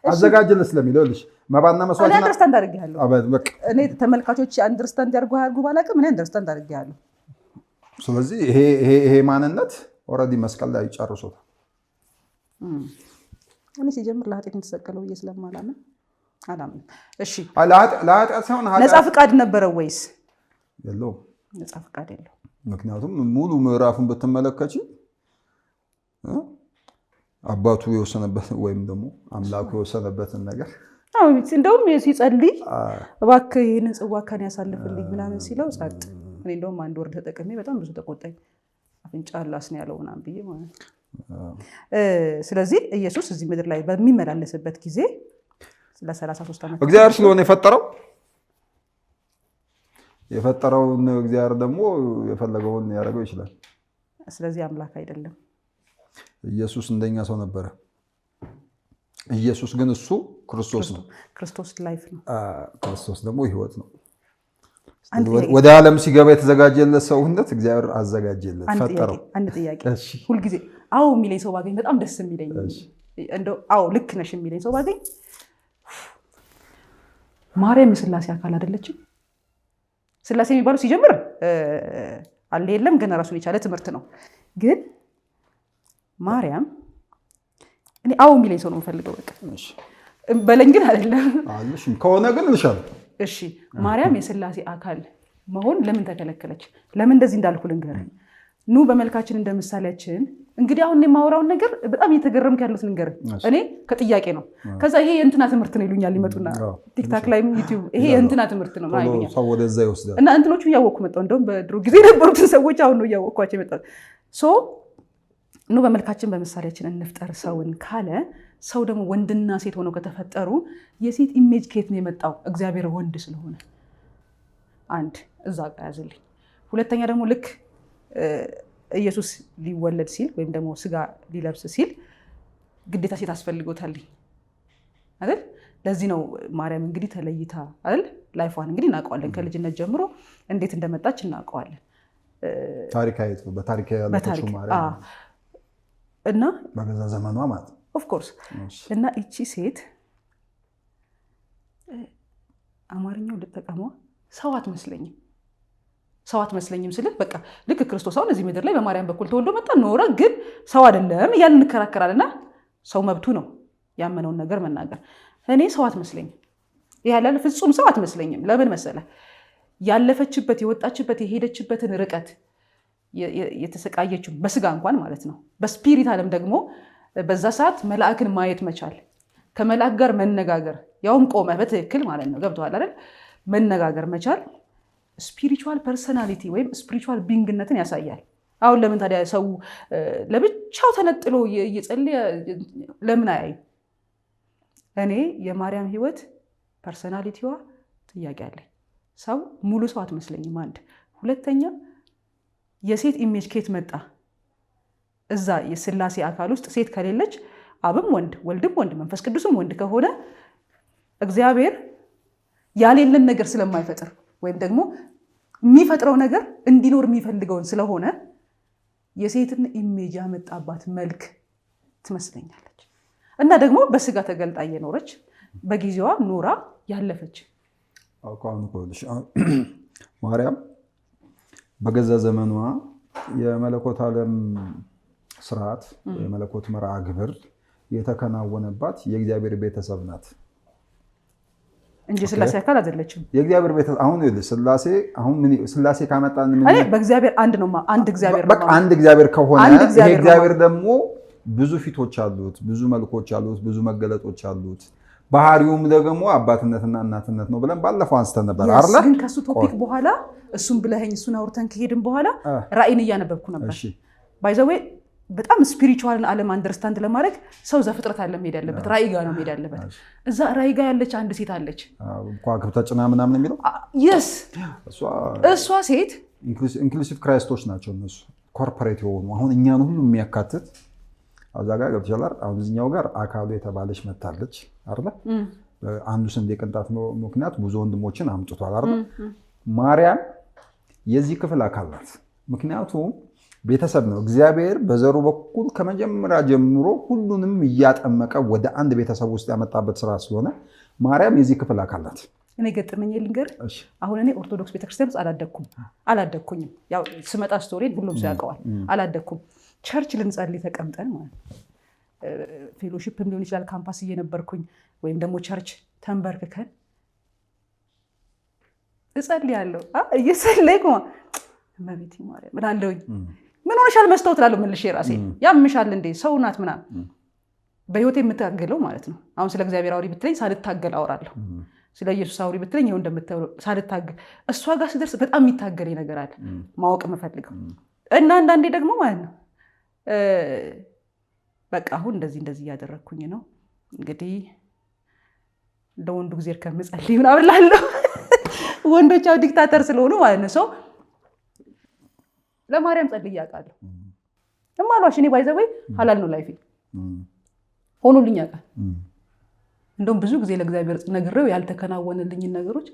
አዘጋጀለት ስለሚለው ልሽ መባና መስዋዕት አንደርስታንድ አድርጌያለሁ። እኔ ተመልካቾች አንደርስታንድ ያድርጉ ባላቅም እኔ አንደርስታንድ አድርጌያለሁ። ስለዚህ ይሄ ማንነት ኦልሬዲ መስቀል ላይ ጨርሶታል። እኔ ሲጀምር ለኃጢአት የተሰቀለው ብዬ ስለማላምን አላምንም። እሺ ለኃጢአት ሳይሆን ነፃ ፍቃድ ነበረው ወይስ የለውም? ነፃ ፍቃድ የለውም። ምክንያቱም ሙሉ ምዕራፉን ብትመለከች አባቱ የወሰነበት ወይም ደግሞ አምላኩ የወሰነበትን ነገር እንደውም ሲጸልይ እባክህ ይህንን ጽዋ ከኔ ያሳልፍልኝ ምናምን ሲለው ጸጥ። እኔ እንደውም አንድ ወር ተጠቅሜ በጣም ብዙ ተቆጣኝ። አፍንጫ ላስ ነው ያለው ምናምን ብዬ ማለት ነው። ስለዚህ ኢየሱስ እዚህ ምድር ላይ በሚመላለስበት ጊዜ ለ33 ዓመት እግዚአብሔር ስለሆነ የፈጠረውን እግዚአብሔር ደግሞ የፈለገውን ያደርገው ይችላል። ስለዚህ አምላክ አይደለም። ኢየሱስ እንደኛ ሰው ነበረ። ኢየሱስ ግን እሱ ክርስቶስ ነው። ክርስቶስ ላይፍ ነው። ክርስቶስ ደግሞ ህይወት ነው። ወደ ዓለም ሲገባ የተዘጋጀለት ሰውነት እግዚአብሔር አዘጋጀለት፣ ፈጠረው። አንድ ጥያቄ ሁልጊዜ አዎ የሚለኝ ሰው ባገኝ በጣም ደስ የሚለኝ እንደው አዎ ልክ ነሽ የሚለኝ ሰው ባገኝ፣ ማርያም የሥላሴ አካል አይደለችም? ሥላሴ የሚባለው ሲጀምር አለ የለም ገና ራሱን የቻለ ትምህርት ነው። ግን ማርያም እኔ አዎ የሚለኝ ሰው ነው የምፈልገው። በቃ በለኝ ግን አይደለም ከሆነ ግን ልሻለሁ። እሺ ማርያም የሥላሴ አካል መሆን ለምን ተከለከለች? ለምን እንደዚህ እንዳልኩ ልንገርህ። ኑ በመልካችን እንደ ምሳሌያችን። እንግዲህ አሁን የማወራውን ነገር በጣም እየተገረምክ ያሉት ልንገርህ። እኔ ከጥያቄ ነው። ከዛ ይሄ የእንትና ትምህርት ነው ይሉኛል። ይመጡና ቲክታክ ላይም ዩቲዩብ ይሄ የእንትና ትምህርት ነው ማለት ሰው ወደዛ ይወስዳል። እና እንትኖቹ እያወቅኩ መጣሁ። እንደውም በድሮ ጊዜ የነበሩትን ሰዎች አሁን ነው እያወቅኳቸው የመጣሁት። ኑ በመልካችን በምሳሌያችን እንፍጠር ሰውን ካለ፣ ሰው ደግሞ ወንድና ሴት ሆነው ከተፈጠሩ የሴት ኢሜጅ ከየት ነው የመጣው? እግዚአብሔር ወንድ ስለሆነ አንድ እዛ ጋር ያዝልኝ። ሁለተኛ ደግሞ ልክ ኢየሱስ ሊወለድ ሲል ወይም ደግሞ ስጋ ሊለብስ ሲል ግዴታ ሴት አስፈልጎታል አይደል? ለዚህ ነው ማርያም እንግዲህ ተለይታ አይደል? ላይፏን እንግዲህ እናውቀዋለን። ከልጅነት ጀምሮ እንዴት እንደመጣች እናውቀዋለን። በታሪክ ያለችው ማርያም እና በገዛ ዘመኗ ማለት ኦፍ ኮርስ እና እቺ ሴት አማርኛው ልጠቀመው ሰው አትመስለኝም። ሰው አትመስለኝም ስልህ በቃ ልክ ክርስቶስ አሁን እዚህ ምድር ላይ በማርያም በኩል ተወልዶ መጣ ኖረ፣ ግን ሰው አይደለም እያልን እንከራከራልና ሰው መብቱ ነው ያመነውን ነገር መናገር። እኔ ሰው አትመስለኝም፣ ያለ ፍጹም ሰው አትመስለኝም። ለምን መሰለህ? ያለፈችበት የወጣችበት የሄደችበትን ርቀት የተሰቃየችው በስጋ እንኳን ማለት ነው። በስፒሪት ዓለም ደግሞ በዛ ሰዓት መልአክን ማየት መቻል፣ ከመልአክ ጋር መነጋገር፣ ያውም ቆመ በትክክል ማለት ነው። ገብቶሃል አይደል? መነጋገር መቻል ስፒሪቹዋል ፐርሰናሊቲ ወይም ስፒሪቹዋል ቢንግነትን ያሳያል። አሁን ለምን ታዲያ ሰው ለብቻው ተነጥሎ እየጸለየ ለምን አያይም? እኔ የማርያም ህይወት ፐርሰናሊቲዋ ጥያቄ አለኝ። ሰው ሙሉ ሰው አትመስለኝም። አንድ ሁለተኛ የሴት ኢሜጅ ከየት መጣ? እዛ የሥላሴ አካል ውስጥ ሴት ከሌለች አብም ወንድ ወልድም ወንድ መንፈስ ቅዱስም ወንድ ከሆነ እግዚአብሔር ያሌለን ነገር ስለማይፈጥር ወይም ደግሞ የሚፈጥረው ነገር እንዲኖር የሚፈልገውን ስለሆነ የሴትን ኢሜጅ ያመጣባት መልክ ትመስለኛለች። እና ደግሞ በስጋ ተገልጣ እየኖረች በጊዜዋ ኖራ ያለፈች ማርያም በገዛ ዘመኗ የመለኮት ዓለም ስርዓት የመለኮት መርዓ ግብር የተከናወነባት የእግዚአብሔር ቤተሰብ ናት እንጂ ሥላሴ አካል አይደለችም። የእግዚአብሔር ቤተሰብ አሁን ሥላሴ ካመጣን እኔ በእግዚአብሔር አንድ ነው። አንድ እግዚአብሔር በቃ አንድ እግዚአብሔር ከሆነ ይሄ እግዚአብሔር ደግሞ ብዙ ፊቶች አሉት፣ ብዙ መልኮች አሉት፣ ብዙ መገለጦች አሉት። ባህሪውም ደግሞ አባትነትና እናትነት ነው ብለን ባለፈው አንስተን ነበር አይደል? ግን ከሱ ቶፒክ በኋላ እሱን ብለኸኝ እሱን አውርተን ከሄድን በኋላ ራእይን እያነበብኩ ነበር። ባይ ዘ ዌይ በጣም ስፒሪቹዋልን ዓለም አንደርስታንድ ለማድረግ ሰው ዘፍጥረት አለ መሄድ ያለበት፣ ራእይ ጋር ነው መሄድ ያለበት። እዛ ራእይ ጋር ያለች አንድ ሴት አለች ከዋክብት ጭና ምናምን የሚለው የስ እሷ ሴት ኢንክሉሲቭ ክራይስቶች ናቸው እነሱ ኮርፖሬት የሆኑ አሁን እኛን ሁሉ የሚያካትት አዛ ጋር ገብቻለሁ። አሁን እዚህኛው ጋር አካሉ የተባለች መታለች አይደል? አንዱ ስንዴ ቅንጣት ምክንያት ብዙ ወንድሞችን አምጥቷል አይደል? ማርያም የዚህ ክፍል አካል ናት። ምክንያቱም ቤተሰብ ነው። እግዚአብሔር በዘሩ በኩል ከመጀመሪያ ጀምሮ ሁሉንም እያጠመቀ ወደ አንድ ቤተሰብ ውስጥ ያመጣበት ስራ ስለሆነ ማርያም የዚህ ክፍል አካል ናት። እኔ ገጠመኝ ልንገርህ። አሁን እኔ ኦርቶዶክስ ቤተክርስቲያን ውስጥ አላደግኩኝም። ያው ስመጣ ስቶሪን ሁሉም ሰው ያውቀዋል። አላደግኩም። ቸርች ልንጸልይ ተቀምጠን ማለት ፌሎሺፕም ሊሆን ይችላል ካምፓስ እየነበርኩኝ ወይም ደግሞ ቸርች ተንበርክከን እጸልያለሁ። እየጸለይኩ እመቤቴ ማርያም እላለሁኝ። ምን ሆነሻል መስታወት እላለሁ መልሼ ራሴ። ያምሻል እንዴ ሰው ናት ምናምን በህይወቴ የምታገለው ማለት ነው። አሁን ስለ እግዚአብሔር አውሪ ብትለኝ ሳልታገል አወራለሁ። ስለ ኢየሱስ አውሪ ብትለኝ ይኸው እንደምታወራው ሳልታገል። እሷ ጋር ስደርስ በጣም የሚታገለኝ ነገር አለ ማወቅ የምፈልገው እና አንዳንዴ ደግሞ ማለት ነው በቃ አሁን እንደዚህ እያደረግኩኝ ነው እንግዲህ ለወንዱ ጊዜ ከምጸልይ ምናምን እላለሁ። ወንዶች ያው ዲክታተር ስለሆኑ ማለት ነው። ሰው ለማርያም ጸልዬ አውቃለሁ። እማሏሽ እኔ ባይ ዘ ወይ ሐላል ነው ላይፌ ሆኖልኝ ያውቃል። እንደውም ብዙ ጊዜ ለእግዚአብሔር ነግሬው ያልተከናወነልኝን ነገሮች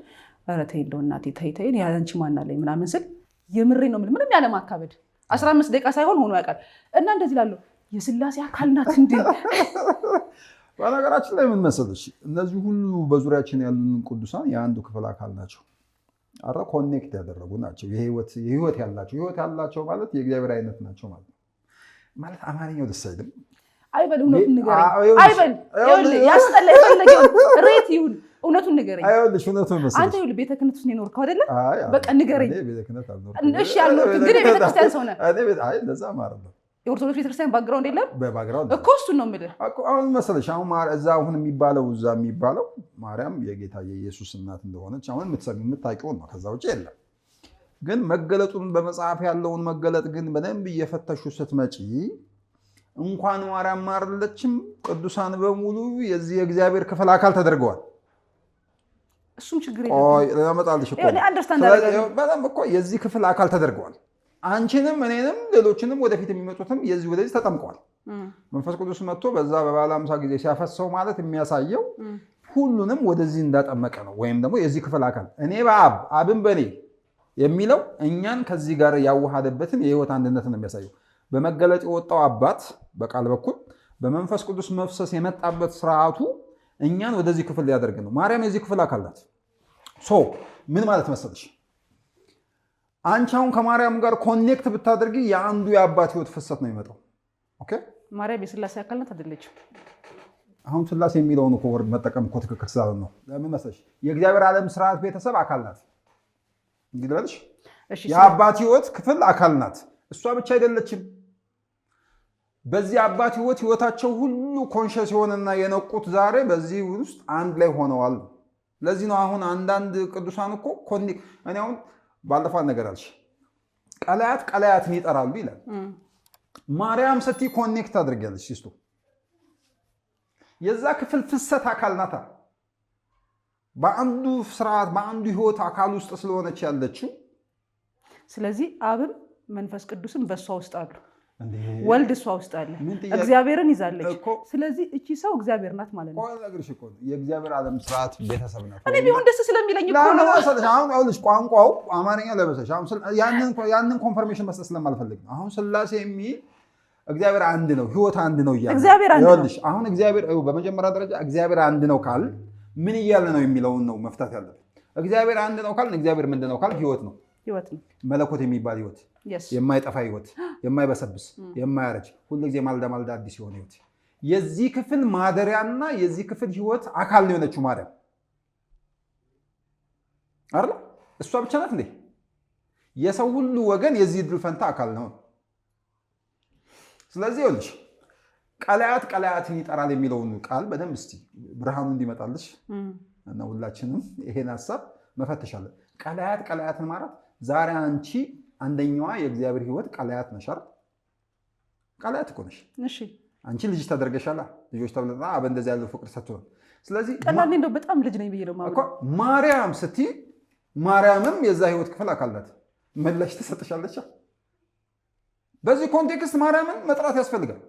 ኧረ ተይ እንደው እናቴ ተይ ያንቺ ማን አለኝ ምናምን ስል የምሬን ነው የምልህ፣ ምንም ያለማካበድ 15 ደቂቃ ሳይሆን ሆኖ ያውቃል። እና እንደዚህ እላለሁ የሥላሴ አካል ናት እንዴ? በነገራችን ላይ ምን መሰለሽ እነዚህ ሁሉ በዙሪያችን ያሉን ቅዱሳን የአንዱ ክፍል አካል ናቸው። አረ ኮኔክት ያደረጉ ናቸው። የህይወት ያላቸው ማለት የእግዚአብሔር አይነት ናቸው ማለት አማርኛው ደስ አይልም። አይበል እውነቱን ንገረኝ። አይበል ይኸውልህ ያስጠላ የፈለገውን ሬት ይሁን እውነቱን ንገረኝ። አይወልሽ እውነቱን መሰለሽ አንተ ይኸውልህ ቤተ ክህነት ውስጥ ነው የኖርከው አይደለ? በቃ ንገረኝ። እሺ ያልኖርክ ግን የቤተ ክርስቲያን ሰው ነህ። አይ ለዛ ማለት ነው የኦርቶዶክስ ቤተክርስቲያን ባክግራውንድ የለም። በባክግራውንድ እኮ እሱን ነው የምልህ። አሁን መሰለሽ አሁን የሚባለው ማርያም የጌታ የኢየሱስ እናት እንደሆነች አሁን የምታውቂውን ነው። ከዛ ውጭ የለም። ግን መገለጡን በመጽሐፍ ያለውን መገለጥ ግን በደንብ እየፈተሹ ስትመጪ እንኳን ማርያም አይደለችም ቅዱሳን በሙሉ የዚህ የእግዚአብሔር ክፍል አካል ተደርገዋል። እሱም ችግር የለም። ለማመጣልሽ እኮ የዚህ ክፍል አካል ተደርገዋል። አንቺንም እኔንም ሌሎችንም ወደፊት የሚመጡትም የዚህ ወደዚህ ተጠምቀዋል። መንፈስ ቅዱስ መጥቶ በዛ በበዓለ ሃምሳ ጊዜ ሲያፈሰው ማለት የሚያሳየው ሁሉንም ወደዚህ እንዳጠመቀ ነው። ወይም ደግሞ የዚህ ክፍል አካል እኔ በአብ አብን በእኔ የሚለው እኛን ከዚህ ጋር ያዋሃደበትን የህይወት አንድነት ነው የሚያሳየው። በመገለጥ የወጣው አባት በቃል በኩል በመንፈስ ቅዱስ መፍሰስ የመጣበት ስርዓቱ እኛን ወደዚህ ክፍል ሊያደርግ ነው። ማርያም የዚህ ክፍል አካል ናት። ምን ማለት መሰለሽ አንቺ አሁን ከማርያም ጋር ኮኔክት ብታደርጊ የአንዱ የአባት ህይወት ፍሰት ነው የሚመጣው። ኦኬ ማርያም የሥላሴ አካል ናት አይደለችም? አሁን ሥላሴ የሚለውን እኮ ወርድ መጠቀም እኮ ትክክል ስላለ ነው። ለምን መሰለሽ የእግዚአብሔር ዓለም ስርዓት ቤተሰብ አካል ናት። እንግዲህ በልሽ የአባት ህይወት ክፍል አካል ናት። እሷ ብቻ አይደለችም። በዚህ አባት ህይወታቸው ሁሉ ኮንሸስ የሆነና የነቁት ዛሬ በዚህ ውስጥ አንድ ላይ ሆነዋል። ለዚህ ነው አሁን አንዳንድ ቅዱሳን እኮ እኔ አሁን ባለፈው ነገር አልሽ ቀላያትን ይጠራሉ ይላል። ማርያም ስትይ ኮኔክት አድርጊያለሽ። ሲስቱ የዛ ክፍል ፍሰት አካል ናታ። በአንዱ ስርዓት በአንዱ ህይወት አካል ውስጥ ስለሆነች ያለችው። ስለዚህ አብም መንፈስ ቅዱስም በእሷ ውስጥ አሉ። ወልድ እሷ ውስጥ አለ። እግዚአብሔርን ይዛለች። ስለዚህ እቺ ሰው እግዚአብሔር ናት ማለት ነው። የእግዚአብሔር ዓለም ስርዓት ቤተሰብ ናት። እኔ ቢሆን ደስ ስለሚለኝ እኮ ነው። አሁን አውልሽ ቋንቋው አማርኛ ለበሰሽ አሁን ያንን ኮንፈርሜሽን መስጠት ስለማልፈልግ ነው። አሁን ሥላሴ የሚል እግዚአብሔር አንድ ነው፣ ህይወት አንድ ነው እያለ እግዚአብሔር አንድ ነው። አሁን እግዚአብሔር በመጀመሪያ ደረጃ እግዚአብሔር አንድ ነው ካል ምን እያለ ነው የሚለውን ነው መፍታት ያለብን። እግዚአብሔር አንድ ነው ካል እግዚአብሔር ምንድን ነው ካል ህይወት ነው። መለኮት የሚባል ህይወት፣ የማይጠፋ ህይወት፣ የማይበሰብስ የማያረጅ ሁልጊዜ ማልዳ ማልዳ አዲስ የሆነ ህይወት፣ የዚህ ክፍል ማደሪያና የዚህ ክፍል ህይወት አካል ነው የሆነችው ማርያም አይደል? እሷ ብቻ ናት እንዴ? የሰው ሁሉ ወገን የዚህ ድል ፈንታ አካል ነው። ስለዚህ ይኸውልሽ ቀላያትን ይጠራል የሚለውን ቃል በደንብ እስቲ ብርሃኑ እንዲመጣልሽ እና ሁላችንም ይሄን ሀሳብ መፈተሻለን። ቀላያትን ማለት ዛሬ አንቺ አንደኛዋ የእግዚአብሔር ህይወት ቀላያት ነሽ አይደል? ቀላያት እኮ ነሽ። እሺ አንቺ ልጅ ተደርገሻላ። ልጆች ተብለና አበ እንደዚህ ያለው ፍቅር ሰጥቶናል። ስለዚህ ቀላል እንደው በጣም ልጅ ነኝ ብዬ ነው ማለት እኮ ማርያም ስትይ ማርያምም የዛ ህይወት ክፍል አካል ናት። ምላሽ ትሰጥሻለች። በዚህ ኮንቴክስት ማርያምን መጥራት ያስፈልጋል።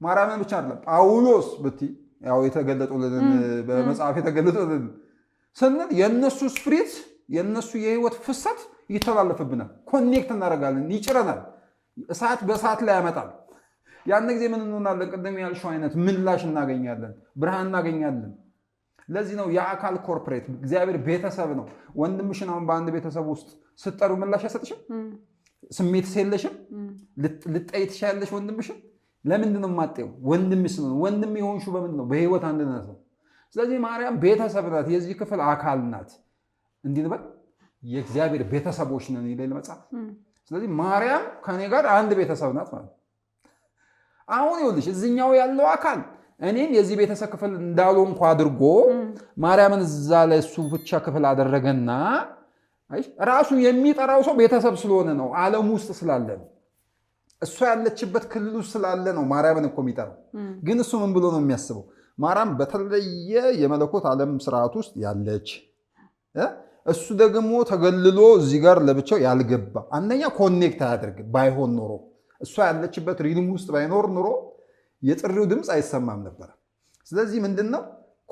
ማርያምን ብቻ አይደለም ጳውሎስ ብትይ ያው የተገለጡልን በመጽሐፍ የተገለጡልን ስንል የነሱ ስፕሪት የነሱ የህይወት ፍሰት ይተላለፍብናል። ኮኔክት እናደርጋለን፣ ይጭረናል። እሳት በእሳት ላይ ያመጣል። ያን ጊዜ ምን እንሆናለን? ቅድም ያልሽው አይነት ምላሽ እናገኛለን፣ ብርሃን እናገኛለን። ለዚህ ነው የአካል ኮርፖሬት እግዚአብሔር ቤተሰብ ነው። ወንድምሽን አሁን በአንድ ቤተሰብ ውስጥ ስትጠሩ ምላሽ አይሰጥሽም? ስሜት የለሽም? ልጠይ ትሻለሽ ወንድምሽን። ለምንድን ነው የማትጠይው? ወንድምሽ ነው። ወንድም የሆንሽው በምንድን ነው? በህይወት አንድነት ነው። ስለዚህ ማርያም ቤተሰብ ናት፣ የዚህ ክፍል አካል ናት። እንዲህ ንበል የእግዚአብሔር ቤተሰቦች ነን ይላል መጽሐፍ። ስለዚህ ማርያም ከኔ ጋር አንድ ቤተሰብ ናት ማለት። አሁን ይኸውልሽ እዚህኛው ያለው አካል እኔን የዚህ ቤተሰብ ክፍል እንዳልሆንኩ አድርጎ ማርያምን እዛ ላይ እሱ ብቻ ክፍል አደረገና ራሱ የሚጠራው ሰው ቤተሰብ ስለሆነ ነው፣ ዓለም ውስጥ ስላለ ነው፣ እሷ ያለችበት ክልል ውስጥ ስላለ ነው ማርያምን እኮ የሚጠራው። ግን እሱ ምን ብሎ ነው የሚያስበው? ማርያም በተለየ የመለኮት ዓለም ስርዓት ውስጥ ያለች፣ እሱ ደግሞ ተገልሎ እዚህ ጋር ለብቻው ያልገባ። አንደኛ ኮኔክት አያደርግም። ባይሆን ኖሮ እሷ ያለችበት ሪልም ውስጥ ባይኖር ኖሮ የጥሪው ድምፅ አይሰማም ነበር። ስለዚህ ምንድነው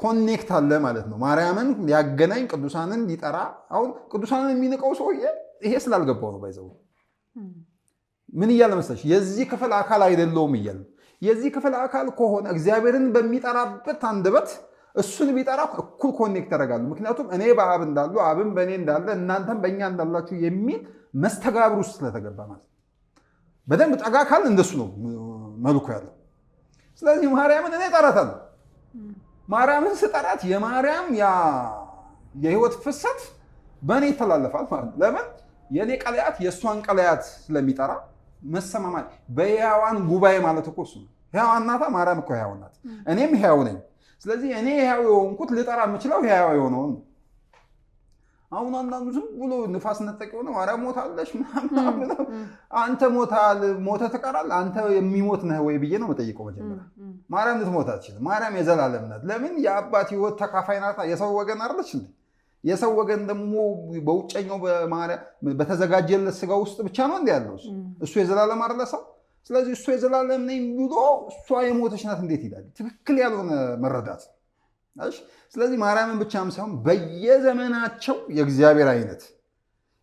ኮኔክት አለ ማለት ነው። ማርያምን ሊያገናኝ ቅዱሳንን ሊጠራ አሁን ቅዱሳንን የሚንቀው ሰውዬ ይሄ ስላልገባው ነው። ባይዘው ምን እያለ መሰለሽ የዚህ ክፍል አካል አይደለውም እያለ የዚህ ክፍል አካል ከሆነ እግዚአብሔርን በሚጠራበት አንደበት እሱን ቢጠራ እኩል ኮኔክት ያደርጋሉ። ምክንያቱም እኔ በአብ እንዳሉ አብም በእኔ እንዳለ እናንተም በእኛ እንዳላችሁ የሚል መስተጋብር ውስጥ ስለተገባ ማለት በደንብ ጠጋ ካል እንደሱ ነው መልኩ ያለው። ስለዚህ ማርያምን እኔ እጠራታለሁ። ማርያምን ስጠራት የማርያም የህይወት ፍሰት በእኔ ይተላለፋል ማለት ነው። ለምን የእኔ ቀለያት የእሷን ቀለያት ስለሚጠራ መሰማማት በሕያዋን ጉባኤ ማለት እኮ እሱ ነው። ሕያዋን ናታ ማርያም እኮ ሕያው ናት። እኔም ሕያው ነኝ። ስለዚህ እኔ ሕያው የሆንኩት ልጠራ የምችለው ሕያው የሆነውን። አሁን አንዳንዱ ዝም ብሎ ንፋስ ነጠቅ የሆነ ማርያም ሞታለች ምናምን ብለው አንተ ሞተ ትቀራለህ አንተ የሚሞት ነህ ወይ ብዬ ነው የምጠይቀው። መጀመሪያ ማርያም ልትሞት አትችልም። ማርያም የዘላለም ናት። ለምን የአባት ህይወት ተካፋይ ናታ። የሰው ወገን አይደለች እንዴ? የሰው ወገን ደግሞ በውጨኛው በተዘጋጀለት ስጋ ውስጥ ብቻ ነው እንዲ ያለው። እሱ የዘላለም አይደለ ሰው። ስለዚህ እሱ የዘላለም ነኝ ብሎ እሷ የሞተች ናት እንዴት ይላል? ትክክል ያልሆነ መረዳት። ስለዚህ ማርያምን ብቻም ሳይሆን በየዘመናቸው የእግዚአብሔር አይነት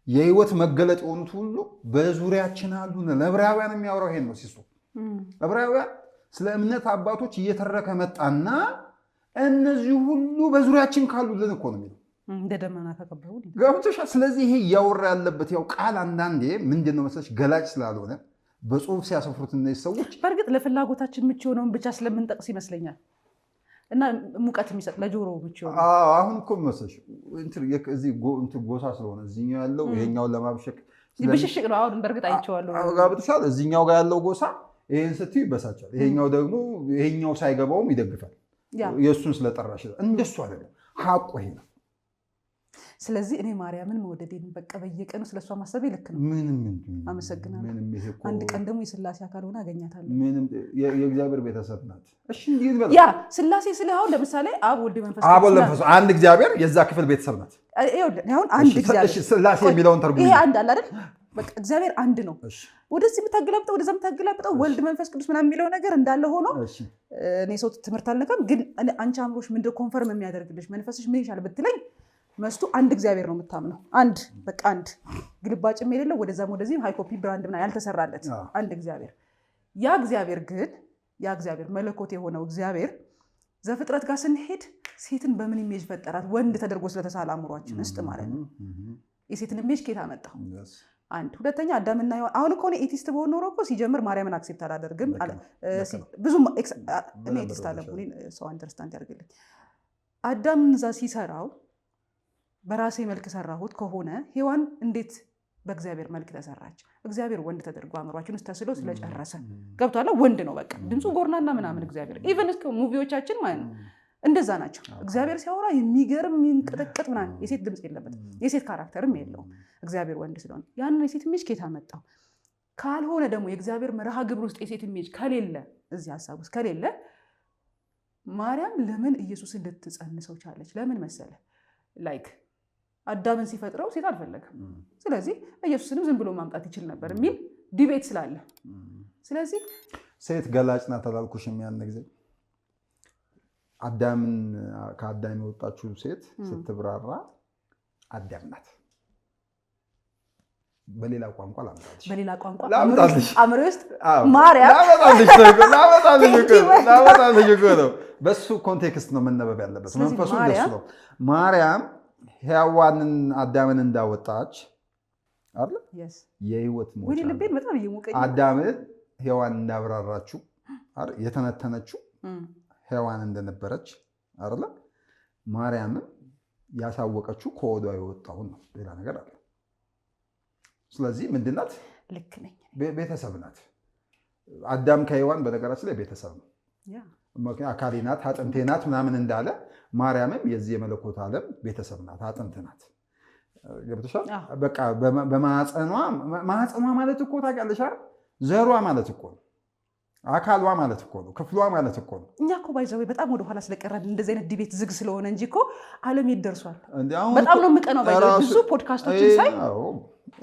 የህይወት መገለጥ የሆኑት ሁሉ በዙሪያችን አሉ። ለዕብራውያን የሚያወራው ይሄን ነው። ሲሱ ዕብራውያን ስለ እምነት አባቶች እየተረከ መጣና እነዚህ ሁሉ በዙሪያችን ካሉልን እኮ ነው የሚለው እንደ ደመና ተከበቡ ገብቶሻል። ስለዚህ ይሄ እያወራ ያለበት ያው ቃል አንዳንዴ ምንድን ነው መሰለሽ ገላጭ ስላልሆነ በጽሁፍ ሲያሰፍሩት እነዚህ ሰዎች በእርግጥ ለፍላጎታችን ምቹ የሆነውን ብቻ ስለምንጠቅስ ይመስለኛል እና ሙቀት የሚሰጥ ለጆሮ ምቹ የሆነ አሁን እኮ መሰለሽ እዚህ ጎሳ ስለሆነ እዚህኛው ያለው ይሄኛውን ለማብሸቅ ብሽሽቅ ነው። አሁን በእርግጥ አይቼዋለሁ። ገብቶሻል። እዚህኛው ጋር ያለው ጎሳ ይሄን ስትይ ይበሳጫል። ይሄኛው ደግሞ ይሄኛው ሳይገባውም ይደግፋል። የእሱን ስለጠራሽ እንደሱ አይደለም። ሀቁ ይሄ ነው። ስለዚህ እኔ ማርያምን መውደዴን በቃ በየቀኑ ስለሷ ማሰቤ ልክ ነው። አመሰግናለሁ። አንድ ቀን ደግሞ የስላሴ አካል ሆነ አገኛታለሁ። የእግዚአብሔር ቤተሰብ ናት። ያ ስላሴ ስለ አሁን ለምሳሌ አብ ወልድ መንፈስ አንድ እግዚአብሔር የዛ ክፍል ቤተሰብ ናት። አሁን አንድ እግዚአብሔር ስላሴ የሚለውን ተርጉም ይሄ አንድ አለ አይደል? በቃ እግዚአብሔር አንድ ነው። ወደዚህ የምታገላብጠው ወደዛ የምታገላብጠው ወልድ መንፈስ ቅዱስ ምናምን የሚለው ነገር እንዳለ ሆኖ እኔ ሰው ትምህርት አልነካም፣ ግን አንቺ አእምሮሽ ምንድን ኮንፈርም የሚያደርግልሽ መንፈስሽ ምን ይሻል ብትለኝ መስቱ አንድ እግዚአብሔር ነው የምታምነው። አንድ በቃ አንድ ግልባጭም የሌለው ወደዛም ወደዚህም ሃይኮፒ ብራንድ ምናምን ያልተሰራለት አንድ እግዚአብሔር። ያ እግዚአብሔር መለኮት የሆነው እግዚአብሔር ዘፍጥረት ጋር ስንሄድ ሴትን በምን ኢሜጅ ፈጠራት? ወንድ ተደርጎ ስለተሳለ አእምሯችን ውስጥ ማለት ነው። የሴትን ኢሜጅ ኬት አመጣው? አንድ ሁለተኛ አዳምና ሔዋን። አሁን እኮ ኤቲስት በሆነ ኖሮ እኮ ሲጀምር ማርያምን አክሴፕት አላደርግም ብዙ ኤቲስት አለ ሰው አንደርስታንድ ያደርግልኝ። አዳምን እዛ ሲሰራው በራሴ መልክ ሰራሁት ከሆነ ሔዋን እንዴት በእግዚአብሔር መልክ ተሰራች? እግዚአብሔር ወንድ ተደርጎ አእምሯችን ውስጥ ተስሎ ስለጨረሰ ገብቷል። ወንድ ነው በቃ ድምፁ ጎርናና ምናምን እግዚአብሔር ኢቨን እስከ ሙቪዎቻችን ማለት ነው እንደዛ ናቸው። እግዚአብሔር ሲያወራ የሚገርም የሚንቀጠቀጥ ምናምን የሴት ድምፅ የለበትም፣ የሴት ካራክተርም የለውም። እግዚአብሔር ወንድ ስለሆነ ያንን የሴት ኢሜጅ ኬታ መጣው። ካልሆነ ደግሞ የእግዚአብሔር መርሃ ግብር ውስጥ የሴት ኢሜጅ ከሌለ እዚህ ሀሳብ ውስጥ ከሌለ ማርያም ለምን ኢየሱስን ልትጸንሰው ቻለች? ለምን መሰለ ላይክ አዳምን ሲፈጥረው ሴት አልፈለገም። ስለዚህ ኢየሱስንም ዝም ብሎ ማምጣት ይችል ነበር የሚል ዲቤት ስላለ ስለዚህ ሴት ገላጭ ናት አላልኩሽም? ያን ጊዜ ከአዳም የወጣችው ሴት ስትብራራ አዳም ናት። በሌላ ቋንቋ ላምጣልሽ አእምሮ ውስጥ ማርያም ላመጣልሽ እኮ ነው። በሱ ኮንቴክስት ነው መነበብ ያለበት። መንፈሱ እንደሱ ነው። ማርያም ሔዋንን አዳምን እንዳወጣች አይደል? የህይወት ሞት አዳምን ሔዋን እንዳብራራችው አይደል? የተነተነችው ሔዋን እንደነበረች አይደል? ማርያምን ያሳወቀችው ከወዷ የወጣውን ነው። ሌላ ነገር አለ። ስለዚህ ምንድን ናት? ልክ ነኝ። ቤተሰብ ናት። አዳም ከሔዋን በነገራችን ላይ ቤተሰብ ነው። አካሌ ናት፣ አጥንቴ ናት ምናምን እንዳለ ማርያምም የዚህ የመለኮት ዓለም ቤተሰብ ናት፣ አጥንት ናት። ገብቶሻል? በቃ በማህፀኗ ማለት እኮ ታውቂያለሽ አይደል? ዘሯ ማለት እኮ ነው። አካሏ ማለት እኮ ነው። ክፍሏ ማለት እኮ ነው። እኛ እኮ ባይዘው በጣም ወደኋላ ስለቀረን እንደዚህ አይነት ዲቤት ዝግ ስለሆነ እንጂ እኮ ዓለም የት ደርሷል? በጣም ነው የምቀናው። ብዙ ፖድካስቶችን ሳይ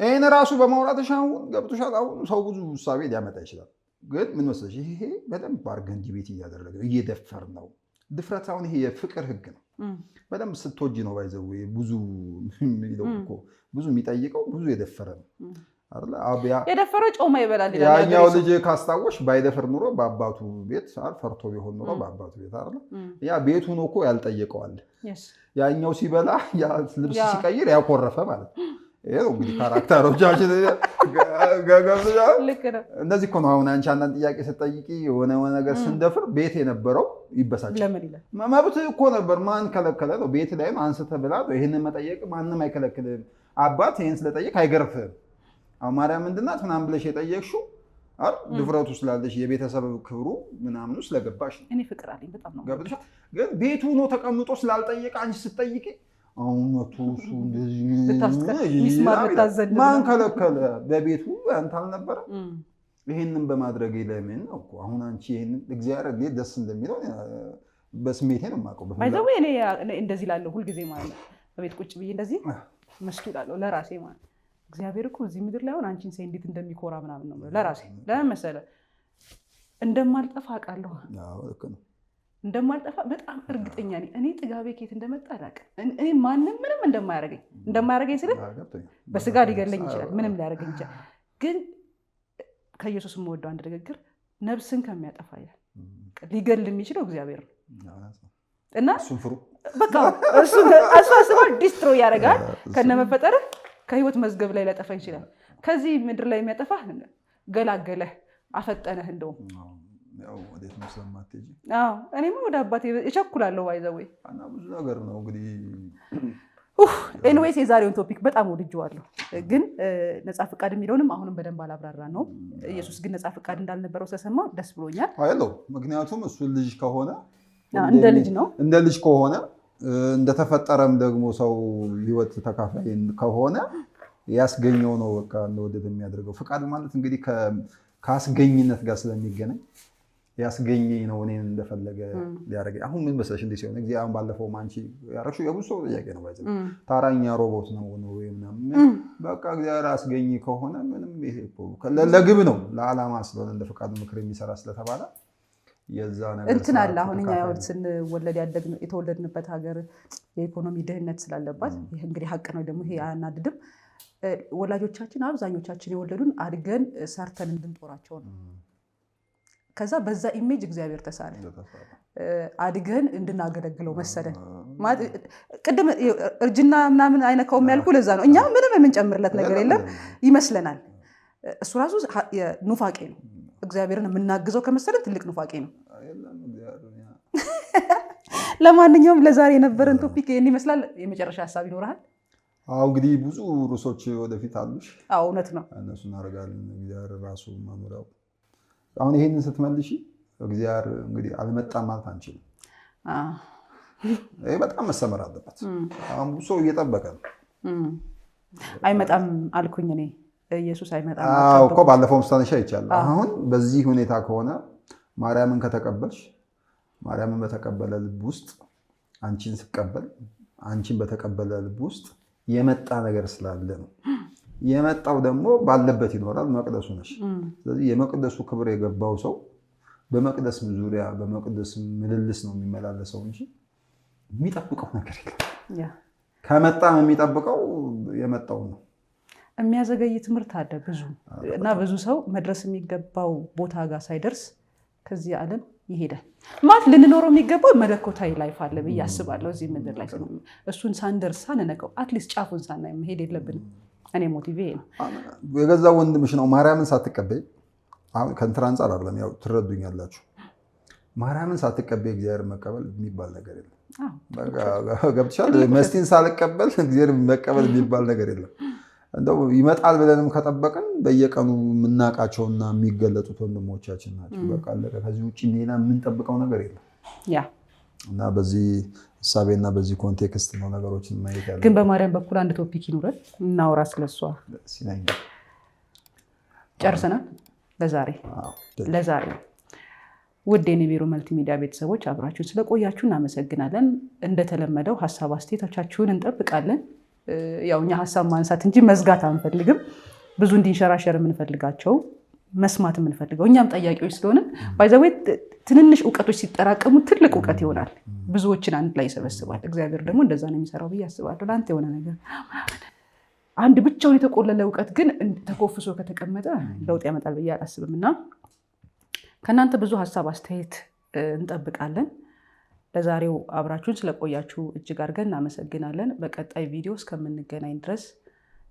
ይህን ራሱ በማውራትሽ አሁን ገብቶሻል። አሁን ሰው ብዙ እሳቤ ሊያመጣ ይችላል። ግን ምን መሰለሽ ይሄ በደንብ አድርገን ዲቤት እያደረግን እየደፈር ነው ድፍረት አሁን ይሄ የፍቅር ህግ ነው። በደንብ ስትወጂ ነው ባይዘው ብዙ የሚለው እኮ ብዙ የሚጠይቀው ብዙ የደፈረ ነው አይደል? የደፈረው ጮማ ይበላል ይላል። ያኛው ልጅ ካስታወሽ ባይደፈር ኑሮ በአባቱ ቤት ፈርቶ ቢሆን ኑሮ በአባቱ ቤት አይደል? ያ ቤቱ ነው እኮ ያልጠየቀዋል። ያኛው ሲበላ ያ ልብስ ሲቀይር ያኮረፈ ማለት ነው። ይሄ ነው እንግዲህ ካራክተሮቻችን እንደዚህ እኮ ነው። አሁን አንቺ አንዳንድ ጥያቄ ስትጠይቂ የሆነ ነገር ስንደፍር ቤት የነበረው ይበሳጫል። መብት እኮ ነበር፣ ማን ከለከለ ነው? ቤት ላይም አንስተህ ብላ ነው። ይህንን መጠየቅ ማንም አይከለክልም። አባት ይህን ስለጠየቅ አይገርፍህም። አሁን ማርያም ምንድን ናት ምናምን ብለሽ የጠየቅሽው ድፍረቱ ስላለሽ የቤተሰብ ክብሩ ምናምኑ ስለገባሽ ነው። እኔ ፍቅር አለኝ በጣም ነው። ገብቶሻል? ግን ቤቱ ነው ተቀምጦ ስላልጠየቀ አንቺ ስትጠይቂ አሁን መቶ እሱ እንደዚህ ማን ከለከለ? በቤቱ አንተ አልነበረ? ይሄንን በማድረግ ለምን ነው እኮ አሁን አንቺ ይሄንን እግዚአብሔር እንዴት ደስ እንደሚለው በስሜቴ ነው የማውቀው። ባይዘው እኔ እንደዚህ ላለሁ ሁልጊዜ ማለት ነው በቤት ቁጭ ብዬ እንደዚህ መስኪ ላለሁ ለራሴ ማለት እግዚአብሔር እኮ እዚህ ምድር ላይ አሁን አንቺን ሳይ እንዴት እንደሚኮራ ምናምን ነው ለራሴ። ለምን መሰለህ? እንደማልጠፋ አውቃለሁ። አዎ ልክ ነው። እንደማልጠፋ በጣም እርግጠኛ ነኝ። እኔ ጥጋቤ ከየት እንደመጣ አላውቅም። እኔ ማንም ምንም እንደማያደርገኝ ስለ በስጋ ሊገለኝ ይችላል፣ ምንም ሊያደርገኝ ይችላል። ግን ከኢየሱስ የምወደው አንድ ንግግር ነፍስን ከሚያጠፋ ይላል ሊገል የሚችለው እግዚአብሔር ነው። እና በቃ እሱ አስባ ዲስትሮይ ያደርጋል ከነመፈጠር ከህይወት መዝገብ ላይ ሊያጠፋ ይችላል። ከዚህ ምድር ላይ የሚያጠፋ ገላገለህ አፈጠነህ እንደውም እኔማ ወደ አባቴ እቸኩላለሁ። ባይዘው እና ብዙ ነገር ነው እንግዲህ ኤንዌይስ የዛሬውን ቶፒክ በጣም ወድጄዋለሁ። ግን ነፃ ፍቃድ የሚለውንም አሁንም በደንብ አላብራራ ነው። ኢየሱስ ግን ነፃ ፍቃድ እንዳልነበረው ስለሰማሁ ደስ ብሎኛል። አይደለም ምክንያቱም እሱ ልጅ ከሆነ እንደ ልጅ ከሆነ እንደተፈጠረም ደግሞ ሰው ህይወት ተካፋይ ከሆነ ያስገኘው ነው በቃ እንደወደደ የሚያደርገው። ፍቃድ ማለት እንግዲህ ከአስገኝነት ጋር ስለሚገናኝ ያስገኘኝ ነው እኔን እንደፈለገ ሊያደርገኝ። አሁን ምን መሰለሽ እንዴ ሲሆን እግዚአብሔር አሁን ባለፈው ማንቺ ያረክሹ የብዙ ሰው ጥያቄ ነው ባይዘ ታራኛ ሮቦት ነው ወይ ምናምን በቃ እግዚአብሔር አስገኝ ከሆነ ምንም ይሄ ለግብ ነው ለዓላማ ስለሆነ እንደ ፍቃዱ ምክር የሚሰራ ስለተባለ የዛ ነገር እንትን አለ። አሁን እኛ ያው ስንወለድ ያደግነው የተወለድንበት ሀገር የኢኮኖሚ ድህነት ስላለባት ይሄ እንግዲህ ሀቅ ነው። ደግሞ ይሄ አያናድድም። ወላጆቻችን አብዛኞቻችን የወለዱን አድገን ሰርተን እንድንጦራቸው ነው። ከዛ በዛ ኢሜጅ እግዚአብሔር ተሳለ አድገን እንድናገለግለው መሰለን። ቅድም እርጅና ምናምን አይነካውም ያልኩ ለዛ ነው። እኛ ምንም የምንጨምርለት ነገር የለም ይመስለናል። እሱ ራሱ ኑፋቄ ነው። እግዚአብሔርን የምናግዘው ከመሰለን ትልቅ ኑፋቄ ነው። ለማንኛውም ለዛሬ የነበረን ቶፒክ ይህን ይመስላል። የመጨረሻ ሀሳብ ይኖርሃል? አዎ እንግዲህ ብዙ ርዕሶች ወደፊት አሉሽ። አዎ እውነት ነው። እነሱ እናደርጋለን። እግዚአብሔር ራሱ ማኖሪያው አሁን ይሄንን ስትመልሺ እግዚአብሔር እንግዲህ አልመጣም ማለት አንችልም። ይሄ በጣም መሰመር አለበት። አሁን ብዙ ሰው እየጠበቀ ነው። አይመጣም አልኩኝ እኔ ኢየሱስ አይመጣም እኮ ባለፈው ምሳሌ ይቻላል። አሁን በዚህ ሁኔታ ከሆነ ማርያምን ከተቀበልሽ ማርያምን በተቀበለ ልብ ውስጥ አንቺን ስቀበል አንቺን በተቀበለ ልብ ውስጥ የመጣ ነገር ስላለ ነው። የመጣው ደግሞ ባለበት ይኖራል። መቅደሱ ነሽ። ስለዚህ የመቅደሱ ክብር የገባው ሰው በመቅደስ ዙሪያ በመቅደስ ምልልስ ነው የሚመላለሰው እንጂ የሚጠብቀው ነገር የለም። ከመጣም የሚጠብቀው የመጣው ነው። የሚያዘገይ ትምህርት አለ ብዙ እና ብዙ ሰው መድረስ የሚገባው ቦታ ጋር ሳይደርስ ከዚህ ዓለም ይሄዳል። ማለት ልንኖረው የሚገባው መለኮታዊ ላይፍ አለ ብዬ አስባለሁ እዚህ ምድር ላይ። እሱን ሳንደርስ ሳንነቀው አትሊስት ጫፉን ሳናይ መሄድ የለብንም። እኔ ሞቲቬ ነው። የገዛ ወንድምሽ ነው ማርያምን ሳትቀበይ ከእንትን አንጻር አይደለም፣ ያው ትረዱኛላችሁ። ማርያምን ሳትቀበይ እግዚአብሔር መቀበል የሚባል ነገር የለም። ገብቶሻል? መስቲን ሳልቀበል እግዚአብሔር መቀበል የሚባል ነገር የለም። እንደው ይመጣል ብለንም ከጠበቅን በየቀኑ የምናውቃቸውና የሚገለጡት ወንድሞቻችን ናቸው። በቃ አለቀ። ከዚህ ውጭ ሌላ የምንጠብቀው ነገር የለም። እና በዚህ እሳቤና በዚህ ኮንቴክስት ነው ነገሮችን ማየት ያለ። ግን በማርያም በኩል አንድ ቶፒክ ይኑረን እናውራ ስለሷ። ጨርሰናል ለዛሬ። ውድ የኒቢሩ መልቲሚዲያ ቤተሰቦች አብራችሁን ስለቆያችሁ እናመሰግናለን። እንደተለመደው ሀሳብ አስተያየቶቻችሁን እንጠብቃለን። ያው እኛ ሀሳብ ማንሳት እንጂ መዝጋት አንፈልግም። ብዙ እንዲንሸራሸር የምንፈልጋቸው መስማት የምንፈልገው። እኛም ጠያቂዎች ስለሆነ ባይዘዌ ትንንሽ እውቀቶች ሲጠራቀሙ ትልቅ እውቀት ይሆናል፣ ብዙዎችን አንድ ላይ ይሰበስባል። እግዚአብሔር ደግሞ እንደዛ ነው የሚሰራው ብዬ አስባለሁ። ለአንተ የሆነ ነገር አንድ ብቻውን የተቆለለ እውቀት ግን ተኮፍሶ ከተቀመጠ ለውጥ ያመጣል ብዬ አላስብም። እና ከእናንተ ብዙ ሀሳብ አስተያየት እንጠብቃለን። ለዛሬው አብራችሁን ስለቆያችሁ እጅግ አድርገን እናመሰግናለን። በቀጣይ ቪዲዮ እስከምንገናኝ ድረስ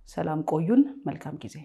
ሰላም ቆዩን። መልካም ጊዜ